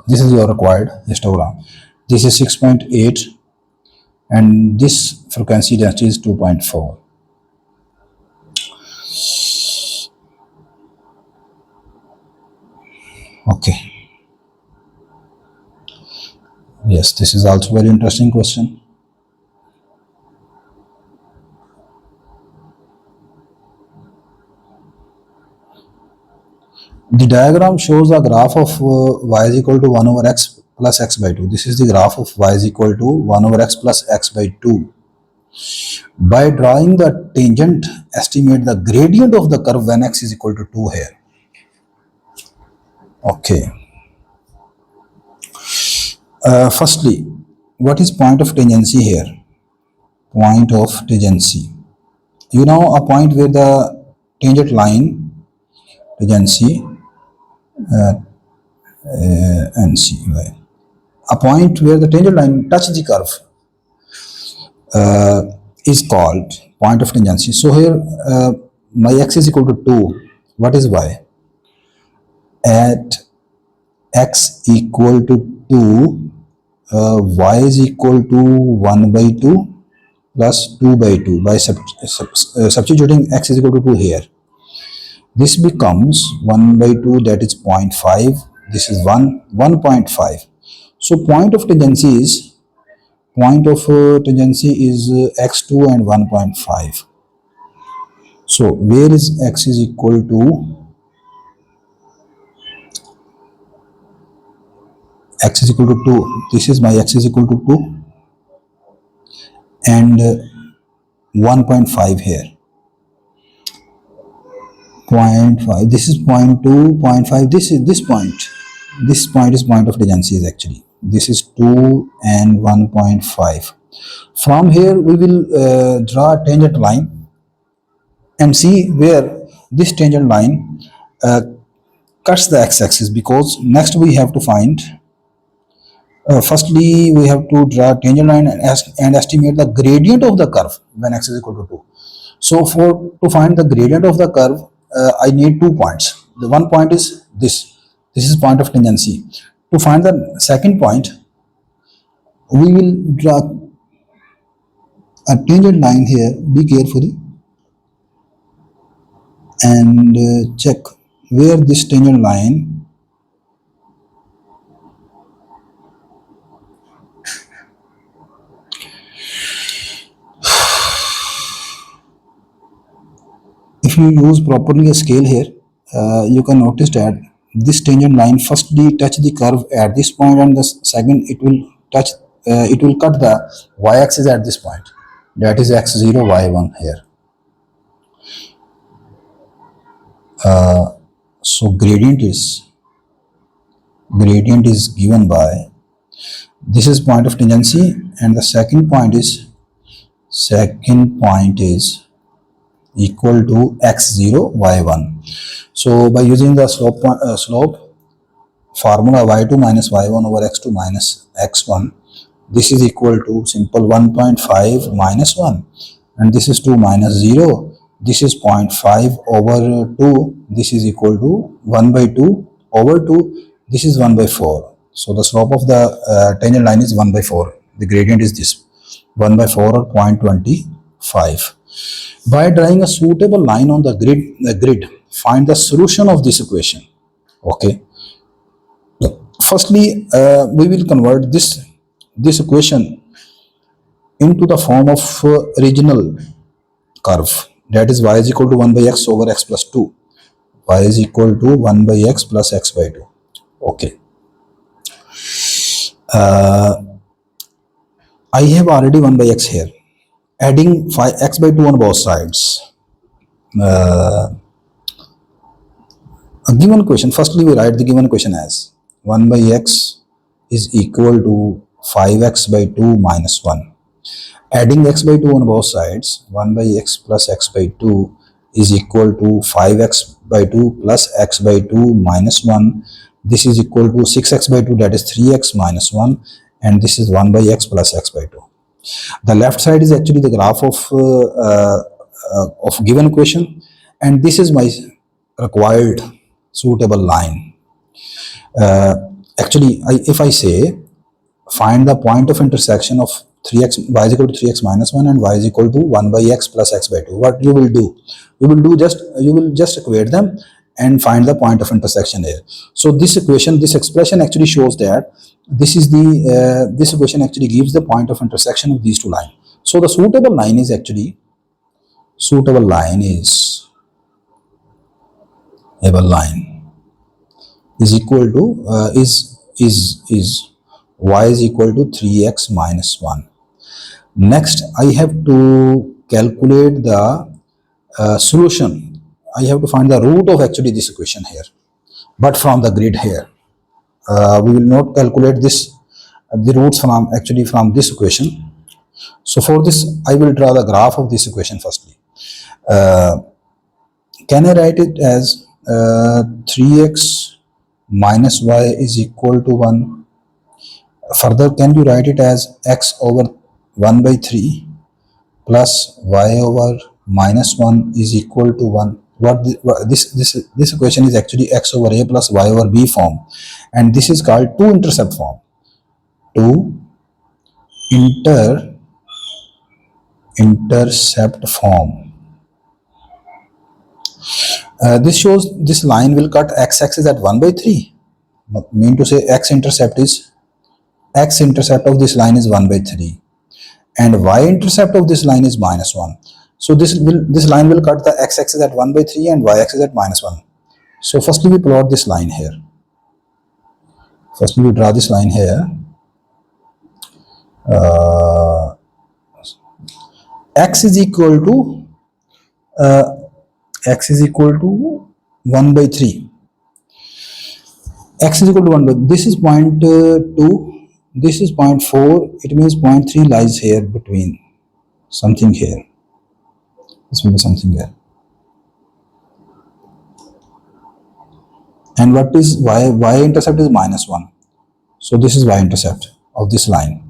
This is your required histogram. This is 6.8, and this frequency density is 2.4. Okay. Yes, this is also very interesting question. The diagram shows a graph of y is equal to 1 over x plus x by 2. This is the graph of y is equal to 1 over x plus x by 2. By drawing the tangent, estimate the gradient of the curve when x is equal to 2 here. Okay. Firstly, what is point of tangency here? Point of tangency. You know, a point where the tangent line, tangency, NCY. A point where the tangent line touches the curve is called point of tangency. So here my x is equal to 2. What is y? At x equal to 2, y is equal to 1 by 2 plus 2 by 2. By substituting x is equal to 2 here, this becomes 1 by 2, that is 0.5. This is 1.5. So point of tangency is x2 and 1.5. So where is x is equal to? X is equal to 2. This is my x is equal to 2 and 1.5 here. 0.5. This is 0.2, 0.5. This point. This point is point of tangency actually. This is 2 and 1.5. From here we will draw a tangent line and see where this tangent line cuts the x-axis, because next we have to find firstly we have to draw a tangent line and estimate the gradient of the curve when x is equal to 2. So to find the gradient of the curve, I need 2 points. The one point is this is point of tangency. To find the second point, we will draw a tangent line here. Be carefully and check where this tangent line if you use properly a scale here, you can notice that this tangent line firstly touch the curve at this point, and the second it will cut the y-axis at this point, that is x0 y1 here. So gradient is given by, this is point of tangency, and the second point is equal to x0 y1. So by using the slope formula y2 minus y1 over x2 minus x1. This is equal to simple 1.5 minus 1, and this is 2 minus 0. This is 0.5 over 2. This is equal to 1 by 2 over 2. This is 1 by 4. So the slope of the tangent line is 1 by 4. The gradient is this 1 by 4 or 0.25. By drawing a suitable line on the grid, find the solution of this equation. Okay. Firstly, we will convert this equation into the form of original curve, that is y is equal to 1 by x over x plus 2. Y is equal to 1 by x plus x by 2. Okay. I have already 1 by x here. Adding x by 2 on both sides. A given question, firstly we write the given question as 1 by x is equal to 5x by 2 minus 1. Adding x by 2 on both sides, 1 by x plus x by 2 is equal to 5x by 2 plus x by 2 minus 1. This is equal to 6x by 2, that is 3x minus 1, and this is 1 by x plus x by 2. The left side is actually the graph of given equation, and this is my required suitable line. Actually, if I say find the point of intersection of 3x, y is equal to 3x minus 1 and y is equal to 1 by x plus x by 2, what you will do? You will just equate them and find the point of intersection here. So this equation, this expression actually shows that this is the this equation actually gives the point of intersection of these two lines. So the suitable line is actually able line is equal to is y is equal to 3x minus 1. Next, I have to calculate the solution. I have to find the root of actually this equation here, but from the grid here. We will not calculate the roots from this equation. So for this, I will draw the graph of this equation firstly. Can I write it as 3x minus y is equal to 1? Further, can you write it as x over 1 by 3 plus y over minus 1 is equal to 1? This equation is actually x over a plus y over b form, and this is called two intercept form. Intercept form. This shows this line will cut x-axis at 1 by 3. Mean to say x-intercept of this line is 1 by 3, and y-intercept of this line is minus 1. So this line will cut the x-axis at 1 by 3 and y-axis at minus 1. So firstly we plot this line here. Firstly we draw this line here. X is equal to 1 by 3. X is equal to 1 by, this is 0.2, this is 0.4, it means 0.3 lies here between, something here. This will be something here. And what is y-intercept is minus 1. So this is y-intercept of this line.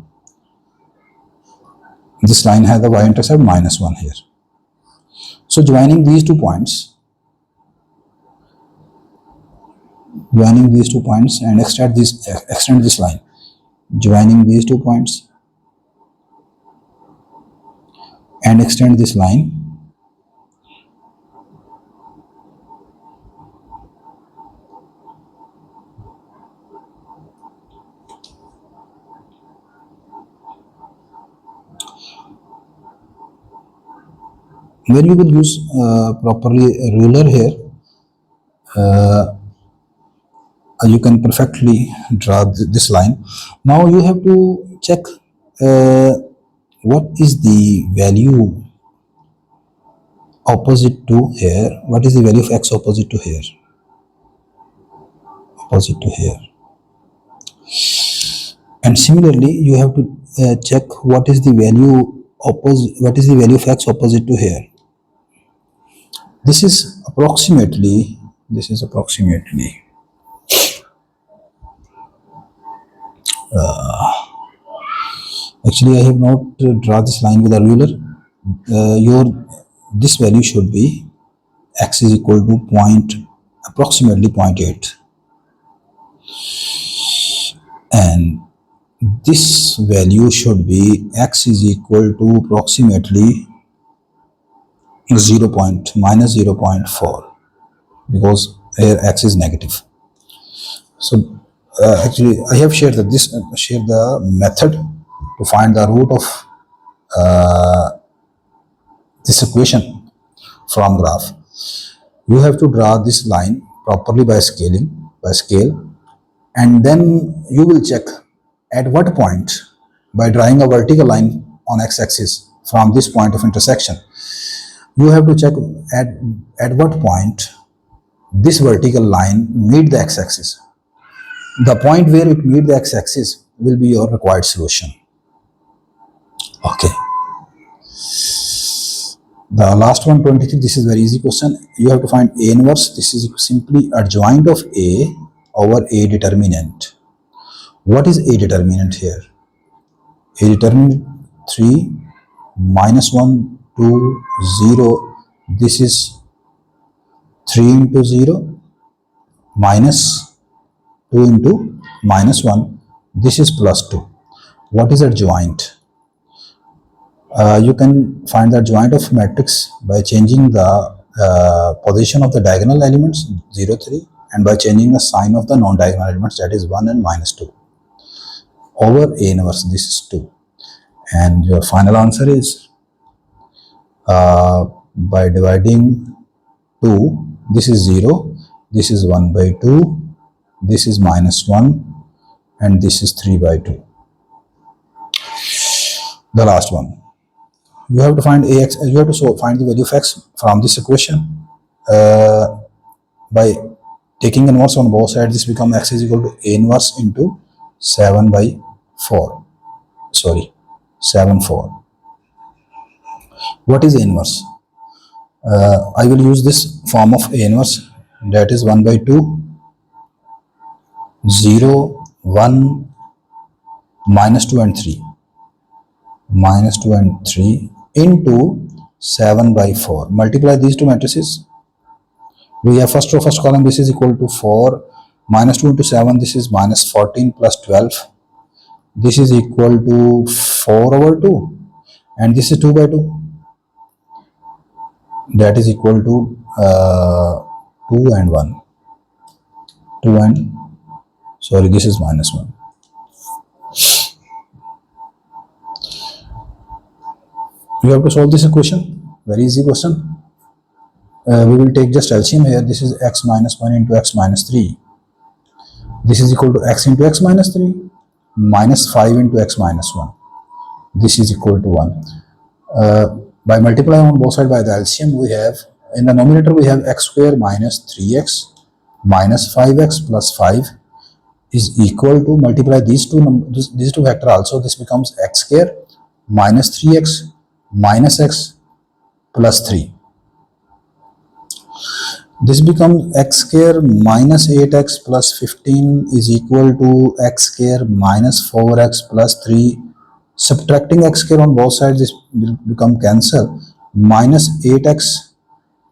This line has the y-intercept minus 1 here. So joining these two points and extend this line. Joining these 2 points and extend this line. When you will use properly a ruler here, you can perfectly draw this line. Now you have to check what is the value opposite to here. What is the value of x opposite to here? Opposite to here. And similarly, you have to check what is the value of x opposite to here. This is approximately Actually, I have not drawn this line with a ruler. Your this value should be x is equal to approximately 0.8, and this value should be x is equal to approximately 0.4, because here x is negative. So actually, I have shared the method to find the root of this equation from graph. You have to draw this line properly by scale, and then you will check at what point, by drawing a vertical line on x-axis from this point of intersection, you have to check at what point this vertical line meet the x-axis. The point where it meet the x-axis will be your required solution. Okay. The last one, 23, this is very easy question. You have to find A inverse. This is simply adjoint of A over A determinant. What is A determinant here? A determinant 3, -1, 2, 0. This is 3 into 0, minus 2 into -1. This is +2. What is adjoint? You can find the adjoint of matrix by changing the position of the diagonal elements 0, 3, and by changing the sign of the non-diagonal elements, that is 1 and -2, over A inverse. This is 2, and your final answer is by dividing 2, this is 0, this is 1 by 2, this is -1, and this is 3 by 2. The last one, you have to find ax. You have to find the value of x from this equation by taking inverse on both sides. This becomes x is equal to a inverse into 7 by 4. Sorry, 7 4. What is a inverse? I will use this form of a inverse, that is 1 by 2, 0, 1, -2 and 3, -2 and 3 into 7 by 4. Multiply these two matrices. We have first row, first column, this is equal to 4, -2 into 7, this is -14 plus 12. This is equal to 4 over 2, and this is 2 by 2. That is equal to 2 and 1. 2 and, sorry, this is -1. You have to solve this equation. Very easy question. We will take just LCM here. This is x minus 1 into x minus 3. This is equal to x into x minus 3 minus 5 into x minus 1. This is equal to 1. By multiplying on both sides by the LCM, we have, in the numerator, we have x square minus 3x minus 5x plus 5 is equal to, multiply these two vector also, this becomes x square minus 3x minus x plus 3. This becomes x square minus 8x plus 15 is equal to x square minus 4x plus 3. Subtracting x square on both sides, this will become cancel. Minus 8x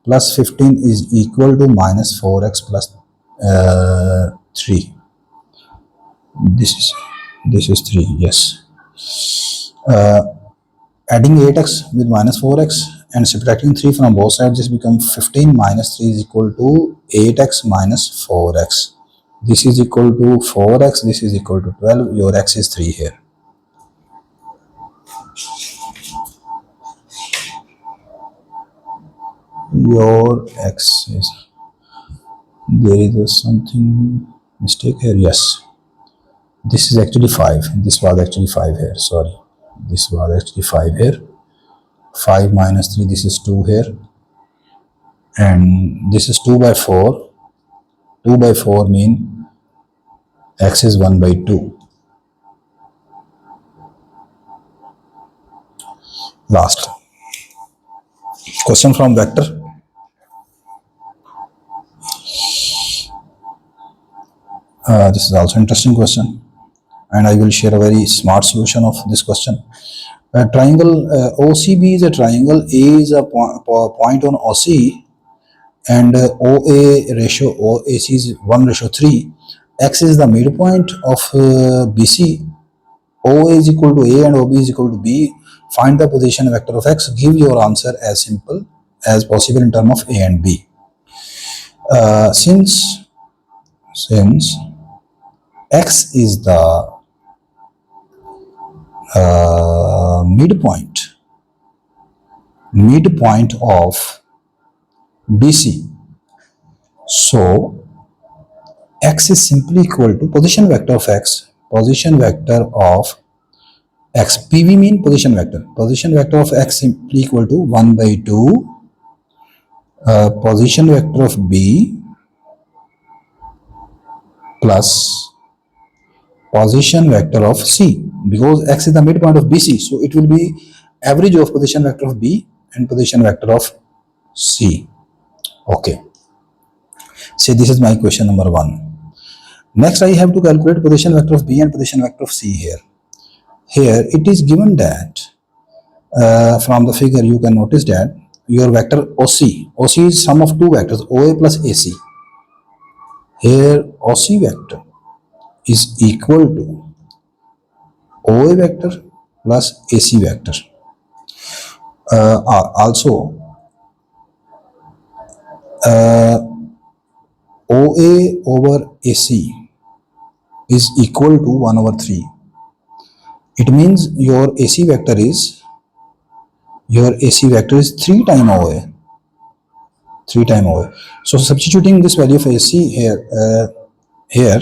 plus 15 is equal to minus 4x plus 3. This is 3, yes. Adding 8x with minus 4x and subtracting 3 from both sides, this becomes 15 minus 3 is equal to 8x minus 4x. This is equal to 4x, this is equal to 12. Your x is 3 here. Your x is, there is something mistake here, yes. This is actually 5. This was actually 5 here, sorry. This was actually 5 here. 5 minus 3, this is 2 here. And this is 2 by 4. 2 by 4 mean x is 1 by 2. Last question from vector. This is also interesting question. and I will share a very smart solution of this question. Triangle OCB is a triangle. A is a point on OC, and OA ratio OAC is 1:3. X is the midpoint of BC. OA is equal to A and OB is equal to B. Find the position vector of X. Give your answer as simple as possible in terms of A and B. Since X is the midpoint of BC, so X is simply equal to position vector of X. PV mean position vector. Position vector of X simply equal to 1/2 position vector of B plus position vector of C, because X is the midpoint of BC, so it will be average of position vector of B and position vector of C. Okay, so this is my question number 1. Next, I have to calculate position vector of B and position vector of C here. Here it is given that from the figure you can notice that your vector OC is sum of two vectors, OA plus AC. Here OC vector is equal to OA vector plus AC vector. Also, OA over AC is equal to 1/3. It means your AC vector is 3 times OA. So substituting this value of AC here,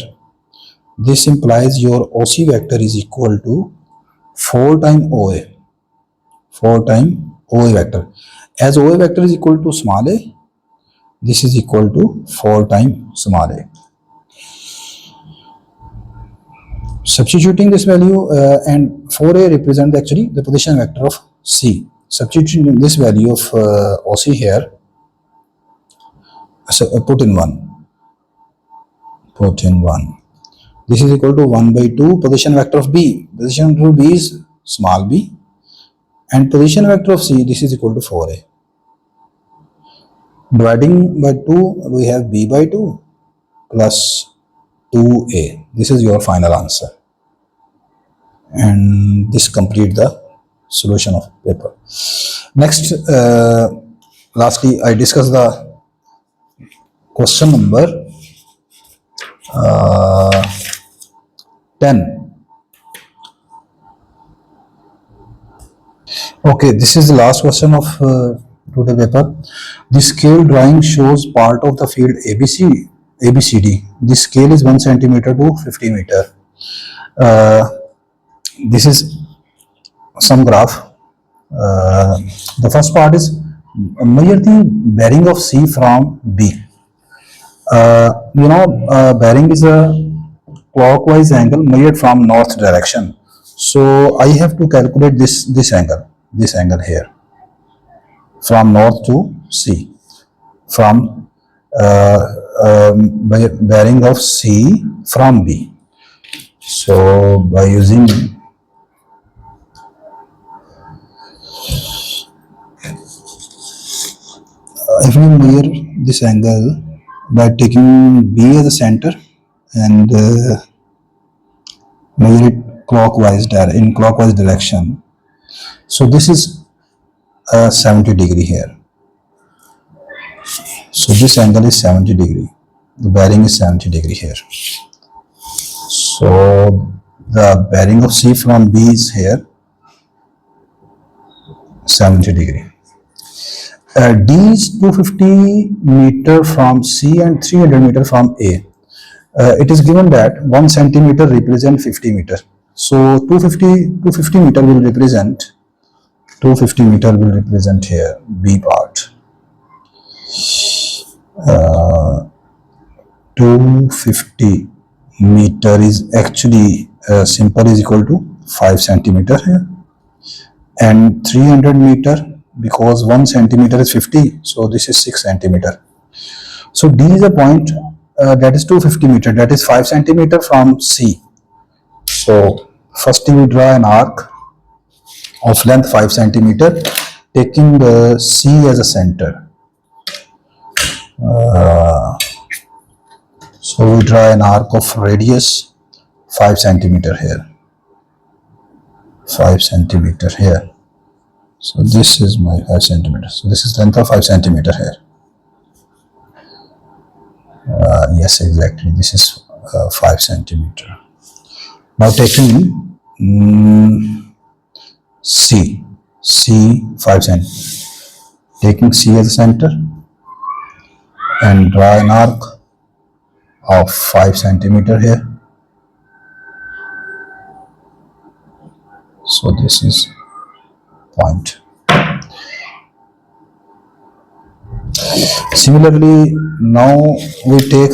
this implies your OC vector is equal to 4 times OA. 4 times OA vector. As OA vector is equal to small a, this is equal to 4 times small a. Substituting this value and 4a represent actually the position vector of C. Substituting this value of OC here, so put in 1. This is equal to 1/2 position vector of B. Position vector of B is small b, and position vector of C, this is equal to 4a. Dividing by 2, we have b/2 plus 2a. This is your final answer, and this complete the solution of paper. Next, lastly, I discuss the question number 10. Okay, this is the last question of today paper. The scale drawing shows part of the field ABCD. The scale is 1 centimeter to 50 meter. This is some graph. The first part is measure the bearing of C from B. Bearing is a clockwise angle measured from north direction. So I have to calculate this angle here from north to C, from bearing of C from B. So by using if we measure this angle by taking B as a center and measure it in clockwise direction, so this is 70 degree here. So this angle is 70 degree. The bearing is 70 degree here. So the bearing of C from B is here 70 degree. D is 250 meter from C and 300 meter from A. It is given that 1 centimeter represent 50 meter. So 250 meter will represent here B part. 250 meter is actually simple is equal to 5 centimeter here, and 300 meter, because 1 centimeter is 50, so this is 6 centimeter. So D is a point that is 250 meter, that is 5 centimeter from C. So So firstly we draw an arc of length 5 centimeter, taking C as a center. So we draw an arc of radius 5 centimeter here, 5 centimeter here. So this is my 5 centimeter. So this is length of 5 centimeter here. Yes, exactly. This is 5 centimeter. Now taking C 5 centimeter. Taking C as a center and draw an arc of 5 centimeter here. So this is point. Similarly, now we take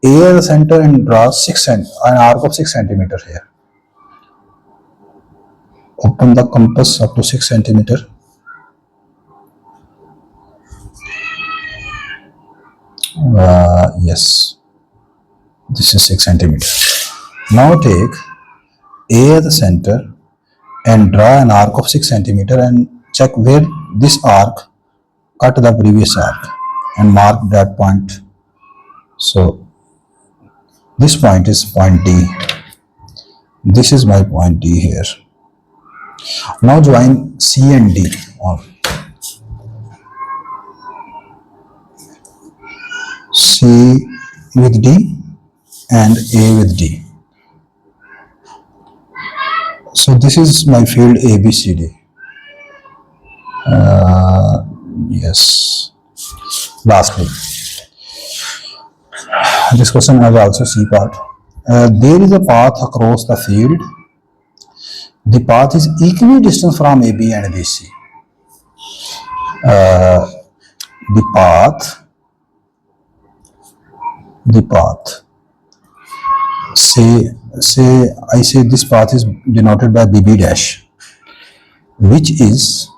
A as a center and draw an arc of 6 centimeter here. Open the compass up to 6 centimeter. Yes, this is 6 centimeter. Now take A as the center and draw an arc of 6 centimeter and check where this arc cut the previous arc and mark that point. So this point is point D. This is my point D here. Now join C and D on. C with D and A with D. So this is my field ABCD. Yes. Lastly, this question has also C part. There is a path across the field. The path is equidistant from AB and BC. The path. I say this path is denoted by BB dash, which is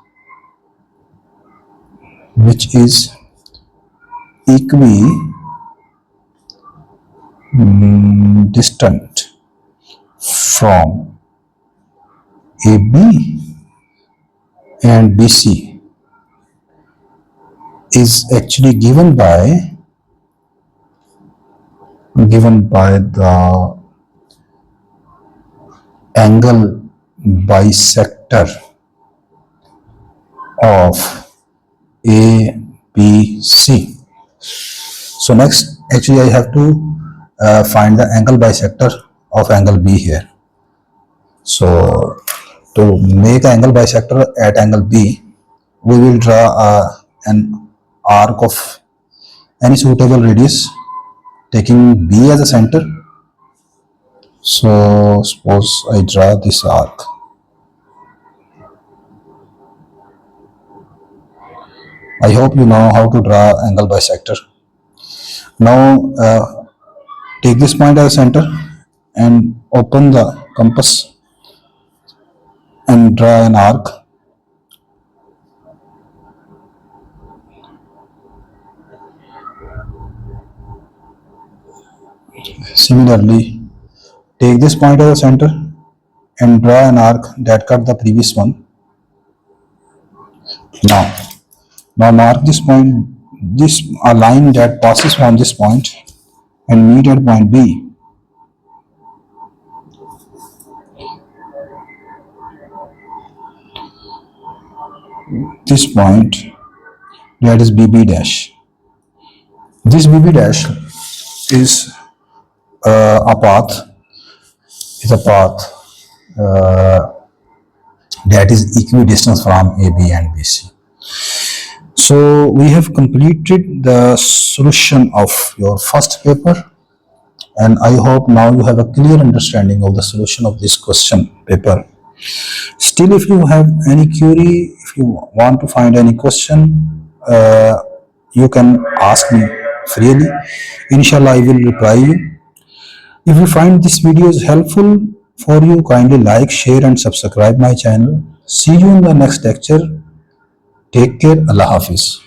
equidistant from AB and BC, is actually given by the angle bisector of ABC. So next, actually I have to find the angle bisector of angle B here. So to make angle bisector at angle B, we will draw an arc of any suitable radius, taking B as a center. So suppose I draw this arc. I hope you know how to draw angle bisector. Now take this point as a center and open the compass and draw an arc. Similarly, take this point as a center and draw an arc that cut the previous one. Now mark this point, a line that passes from this point and meet at point B. This point, that is BB dash. This BB dash is a path that is equidistant from AB and BC. So we have completed the solution of your first paper, and I hope now you have a clear understanding of the solution of this question paper. Still, if you have any query, if you want to find any question, you can ask me freely. Inshallah, I will reply you. If you find this video is helpful for you, kindly like, share and subscribe my channel. See you in the next lecture. Take care. Allah Hafiz.